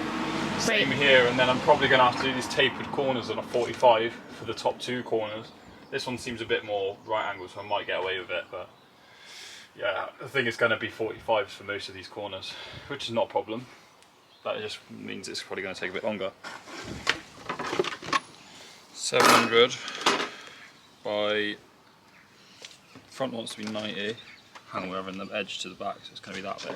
same here, and then I'm probably going to have to do these tapered corners on a 45 for the top two corners. This one seems a bit more right angle, so I might get away with it, but yeah, I think it's going to be 45s for most of these corners, which is not a problem. That just means it's probably going to take a bit longer. 700 by, front wants to be 90. And we're having the edge to the back, so it's going to be that way.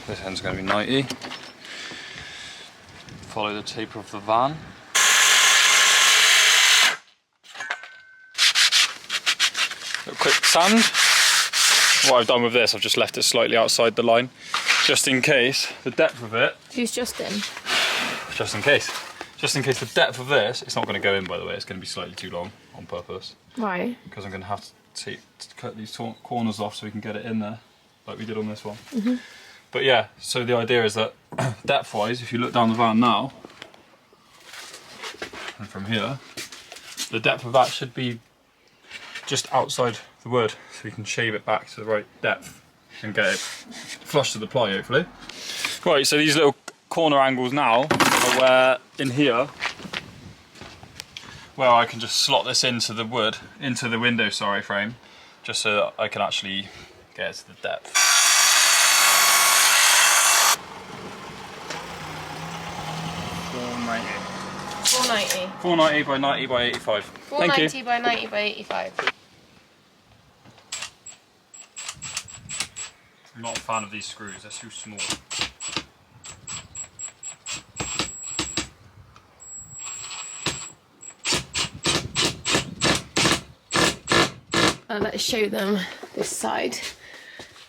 This end's going to be 90. Follow the taper of the van. A quick sand. What I've done with this, I've just left it slightly outside the line, just in case. The depth of it. Who's Justin? Just in case just in case the depth of this, it's not going to go in by the way, it's going to be slightly too long on purpose. Right. Because I'm going to have to cut these corners off so we can get it in there, like we did on this one. But yeah, so the idea is that depth-wise, if you look down the van now, and from here, the depth of that should be just outside the wood, so we can shave it back to the right depth and get it flush to the ply, hopefully. Right, so these little corner angles now are where, in here, where I can just slot this into the wood, into the window, frame, just so that I can actually get it to the depth. 490. 490 by 90 by 85. 490 by 90 by 85. I'm not a fan of these screws, they're too small. Let's show them this side.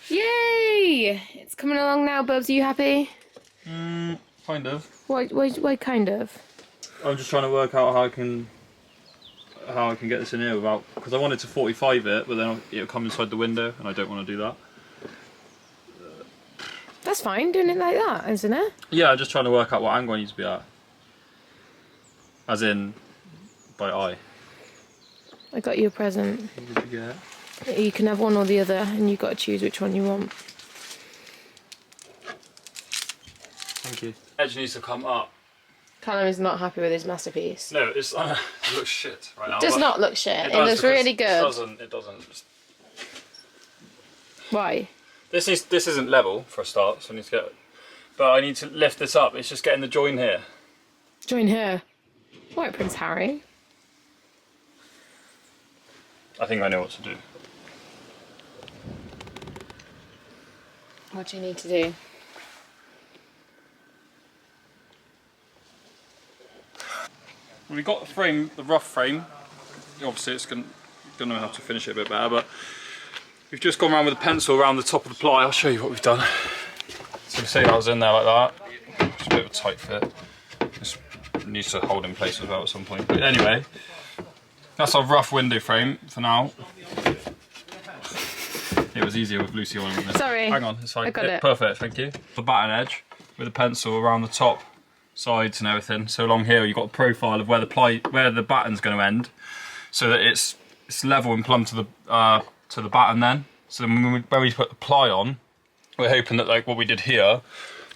Yay! It's coming along now, Bubs. Are you happy? Kind of. Why kind of? I'm just trying to work out how I can get this in here without, because I wanted to 45 it, but then it'll come inside the window, and I don't want to do that. That's fine, doing it like that, isn't it? Yeah, I'm just trying to work out what angle I need to be at. As in, by eye. I got you a present. What did you get? You can have one or the other, and you've got to choose which one you want. Thank you. Edge needs to come up. Callum is not happy with his masterpiece. No, it's it looks shit right now. It does not look shit. It does looks really good. It doesn't. Why? This isn't level for a start, so I need to get. But I need to lift this up. It's just getting the join here. Join her. Why, Prince Harry? I think I know what to do. What do you need to do? We got the frame, the rough frame. Obviously, it's gonna have to finish it a bit better, but we've just gone around with a pencil around the top of the ply. I'll show you what we've done. So you see that was in there like that. It's a bit of a tight fit. This needs to hold in place as well at some point. But anyway, that's our rough window frame for now. It was easier with Lucy on it. Sorry. Hang on, it's fine. I got it. Perfect, thank you. The batten edge with a pencil around the top, sides and everything. So along here you've got a profile of where the batten's going to end, so that it's level and plumb to the batten then. So then when we put the ply on, we're hoping that, like what we did here,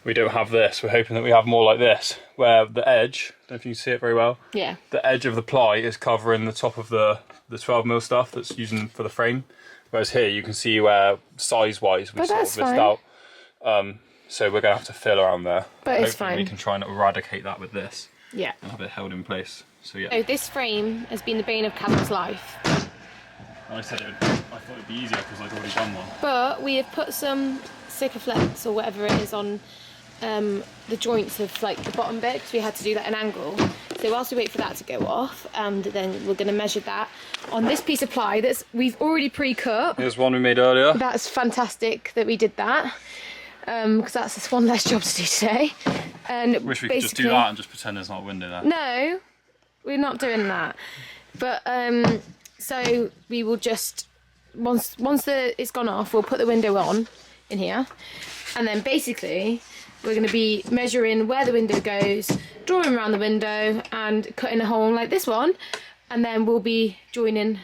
we don't have this. We're hoping that we have more like this, where the edge, I don't know if you can see it very well. Yeah. The edge of the ply is covering the top of the 12mm stuff that's using for the frame. Whereas here you can see where size-wise we sort of missed out. So we're going to have to fill around there. But it's fine. We can try and eradicate that with this. Yeah. And have it held in place. So yeah. So this frame has been the bane of Callum's life. I thought it'd be easier because I'd already done one. But we have put some Sikaflex or whatever it is on the joints of like the bottom bit, because we had to do that at an angle. So whilst we wait for that to go off, and then we're going to measure that on this piece of ply we've already pre-cut. Here's one we made earlier. That's fantastic that we did that, because that's just one less job to do today. And wish we could just do that and just pretend there's not a window there. No, we're not doing that. But so we will just once it's gone off, we'll put the window on in here, and then basically we're going to be measuring where the window goes, drawing around the window and cutting a hole like this one, and then we'll be joining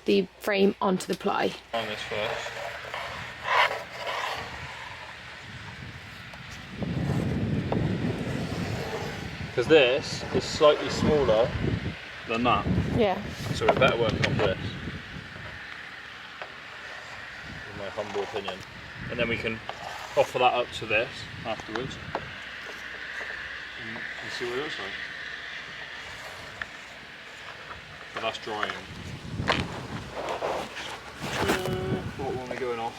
the frame onto the ply. On this first. Because this is slightly smaller than that. Yeah. So we're better working on this. In my humble opinion. And then we can offer that up to this afterwards. And see what it looks like. But that's drying. What one are we going off?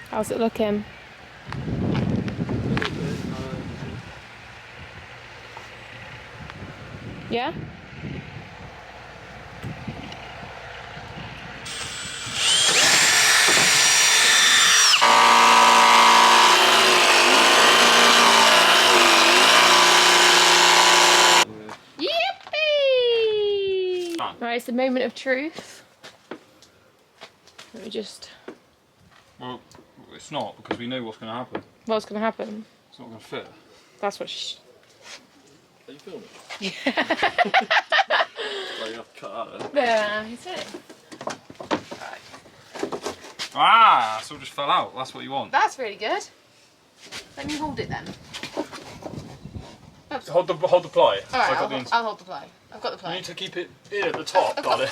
How's it looking? Yeah? Right, it's the moment of truth. Let me just... Well, it's not, because we know what's going to happen. What's going to happen? It's not going to fit. That's what Are you filming? Yeah. Well, you have to cut out of it. There, you see. Ah, so it just fell out. That's what you want. That's really good. Let me hold it then. Oops. Hold the ply. Alright, I'll hold the ply. I've got the ply. You need to keep it here at the top, darling.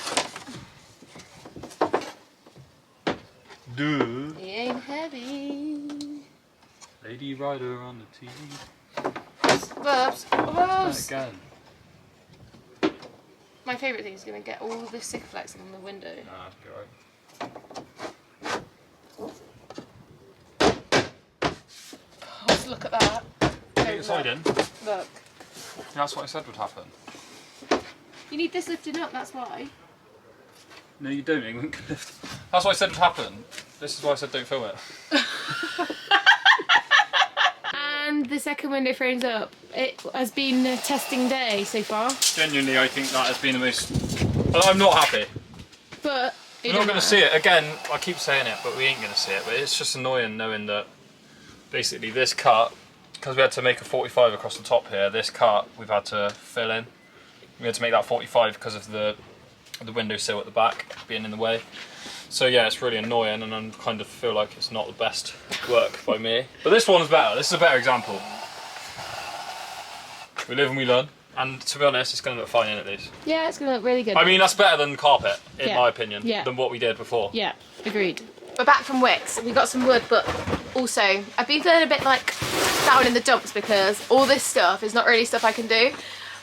Duh. It ain't heavy. Lady Rider on the TV. Bubs. Bubs. Again. My favourite thing is going to get all the Sikaflex on the window. Nah, you're right. Let's look at that. Get your side in. Look. That's what I said would happen. You need this lifting up, that's why. No, you don't. It won't lift. That's what I said would happen. This is why I said don't film it. And the second window frame's up. It has been a testing day so far. Genuinely, I think that has been the most... I'm not happy. But we're not going to see it. Again, I keep saying it, but we ain't going to see it. But it's just annoying knowing that basically this cut, because we had to make a 45 across the top here, this cut we've had to fill in. We had to make that 45 because of the windowsill at the back being in the way. So yeah, it's really annoying, and I kind of feel like it's not the best work by me. But this one's better. This is a better example. We live and we learn. And to be honest, it's going to look fine in at least. yeah, it's going to look really good. I mean, that's better than carpet, in Yeah. my opinion, Yeah. than what we did before. Yeah, agreed. We're back from Wicks. We got some wood, but also I've been feeling a bit like down in the dumps because all this stuff is not really stuff I can do.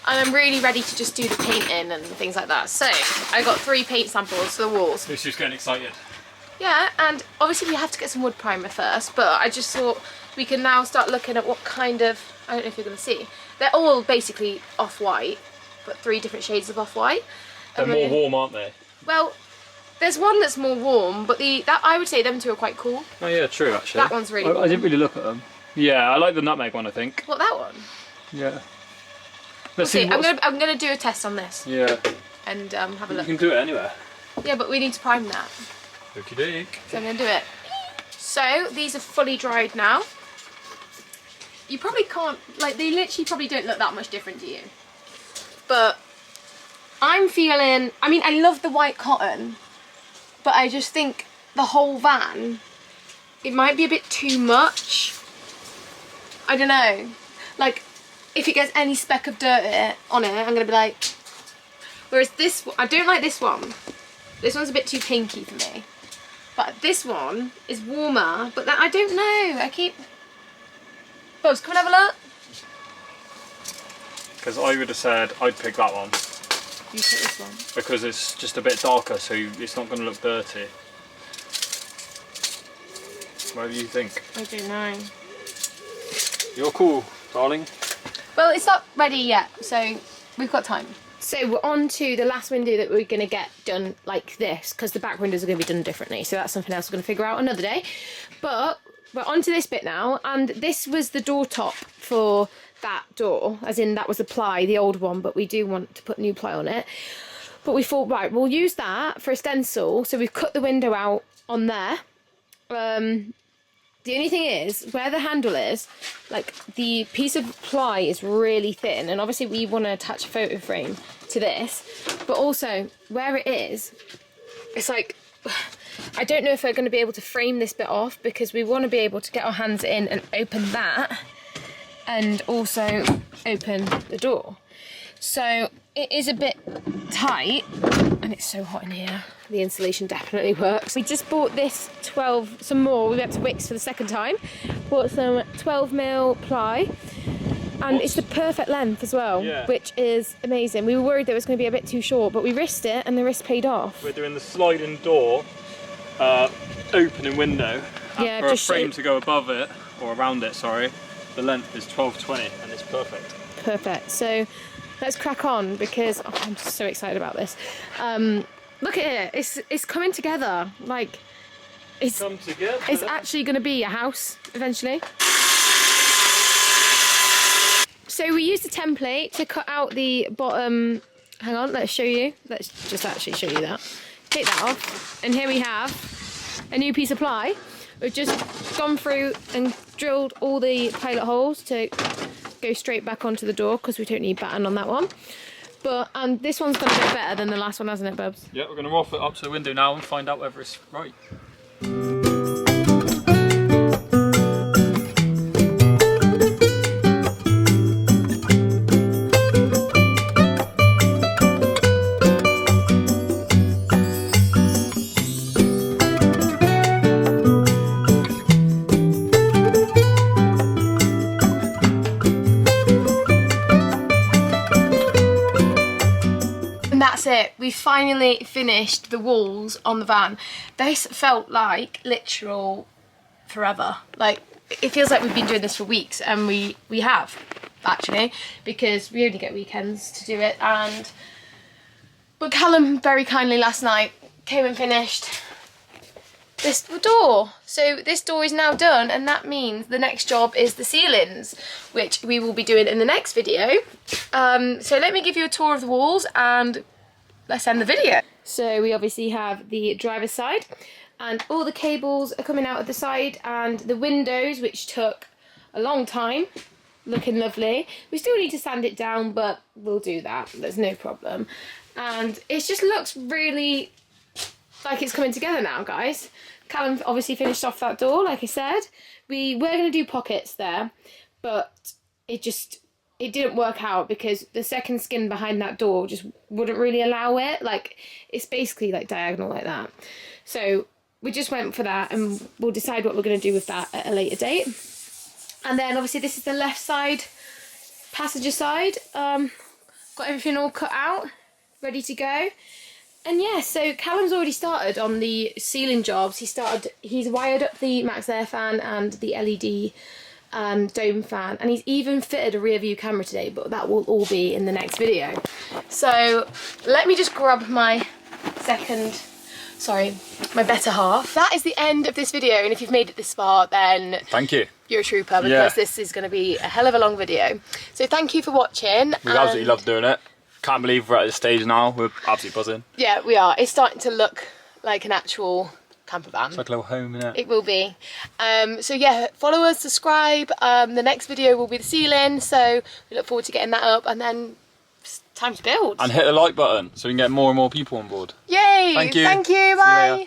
And I'm really ready to just do the painting and things like that. So I got 3 paint samples for the walls. Lucy's getting excited. Yeah, and obviously we have to get some wood primer first, but I just thought we can now start looking at what kind of, I don't know if you're going to see, they're all basically off-white, but 3 different shades of off-white. They're more warm, aren't they? Well, there's one that's more warm, but that I would say them 2 are quite cool. Oh yeah, true actually. That one's really warm. I didn't really look at them. Yeah, I like the nutmeg one, I think. What, that one? Yeah. Let's see. I'm gonna do a test on this. Yeah. And have a look. You can do it anywhere. Yeah, but we need to prime that. Okie doke. So I'm gonna do it. So these are fully dried now. You probably can't, like, they literally probably don't look that much different to you. But I'm feeling, I mean, I love the white cotton, but I just think the whole van, it might be a bit too much. I don't know. Like, if it gets any speck of dirt on it, I'm gonna be like, whereas this, I don't like this one. This one's a bit too pinky for me. But this one is warmer, but I don't know, I keep... Bubs, come and have a look. Because I would have said I'd pick that one. You pick this one. Because it's just a bit darker, so it's not going to look dirty. What do you think? I don't know. You're cool, darling. Well, it's not ready yet, so we've got time. So we're on to the last window that we're going to get done like this, because the back windows are going to be done differently, so that's something else we're going to figure out another day. But we're on to this bit now, and this was the door top for that door, as in that was the ply, the old one, but we do want to put new ply on it. But we thought, right, we'll use that for a stencil, so we've cut the window out on there. The only thing is, where the handle is, like, the piece of ply is really thin, and obviously we want to attach a photo frame to this, but also where it is, it's like, I don't know if we're going to be able to frame this bit off, because we want to be able to get our hands in and open that, and also open the door. So it is a bit tight, and it's so hot in here. The insulation definitely works. We just bought this some more. We went to Wicks for the second time. Bought some 12mm ply, and it's the perfect length as well, which is amazing. We were worried that it was going to be a bit too short, but we risked it, and the risk paid off. We're doing the sliding door, opening window. Yeah, for a frame to go above it, or around it, sorry. The length is 1220, and it's perfect. Perfect. So let's crack on, because I'm just so excited about this. Look at it. It's coming together. Like, it's actually going to be a house eventually. So we used a template to cut out the bottom hang on, let's show you. Let's just actually show you that. Take that off, and here we have a new piece of ply. We've just gone through and drilled all the pilot holes to go straight back onto the door because we don't need batten on that one. But this one's gone a bit better than the last one, hasn't it, Bubs? Yeah, we're going to rough it up to the window now and find out whether it's right. And that's it. We finally finished the walls on the van. This felt like literal forever. Like, it feels like we've been doing this for weeks, and we have, actually, because we only get weekends to do it. But Callum very kindly last night came and finished this door. So this door is now done, and that means the next job is the ceilings, which we will be doing in the next video. So let me give you a tour of the walls and let's end the video. So we obviously have the driver's side, and all the cables are coming out of the side, and the windows, which took a long time, looking lovely. We still need to sand it down, but we'll do that. There's no problem. And it just looks really like it's coming together now, guys. Callum obviously finished off that door, like I said. We were going to do pockets there, but it didn't work out because the second skin behind that door just wouldn't really allow it. Like, it's basically like diagonal like that. So we just went for that, and we'll decide what we're going to do with that at a later date. And then obviously this is the left side, passenger side. Got everything all cut out, ready to go. And yeah, so Callum's already started on the ceiling jobs. He's wired up the Max Air fan and the LED dome fan, and he's even fitted a rear view camera today, but that will all be in the next video. So let me just grab my my better half. That is the end of this video, and if you've made it this far, then Thank you. you're a trooper, because this is going to be a hell of a long video. So thank you for watching. We absolutely love doing it. Can't believe we're at this stage now. We're absolutely buzzing. Yeah, we are. It's starting to look like an actual camper van. It's like a little home, innit? It will be. So yeah, follow us, subscribe. The next video will be the ceiling, so we look forward to getting that up, and then it's time to build. And hit the like button so we can get more and more people on board. Yay! Thank you. Thank you, See you bye. later.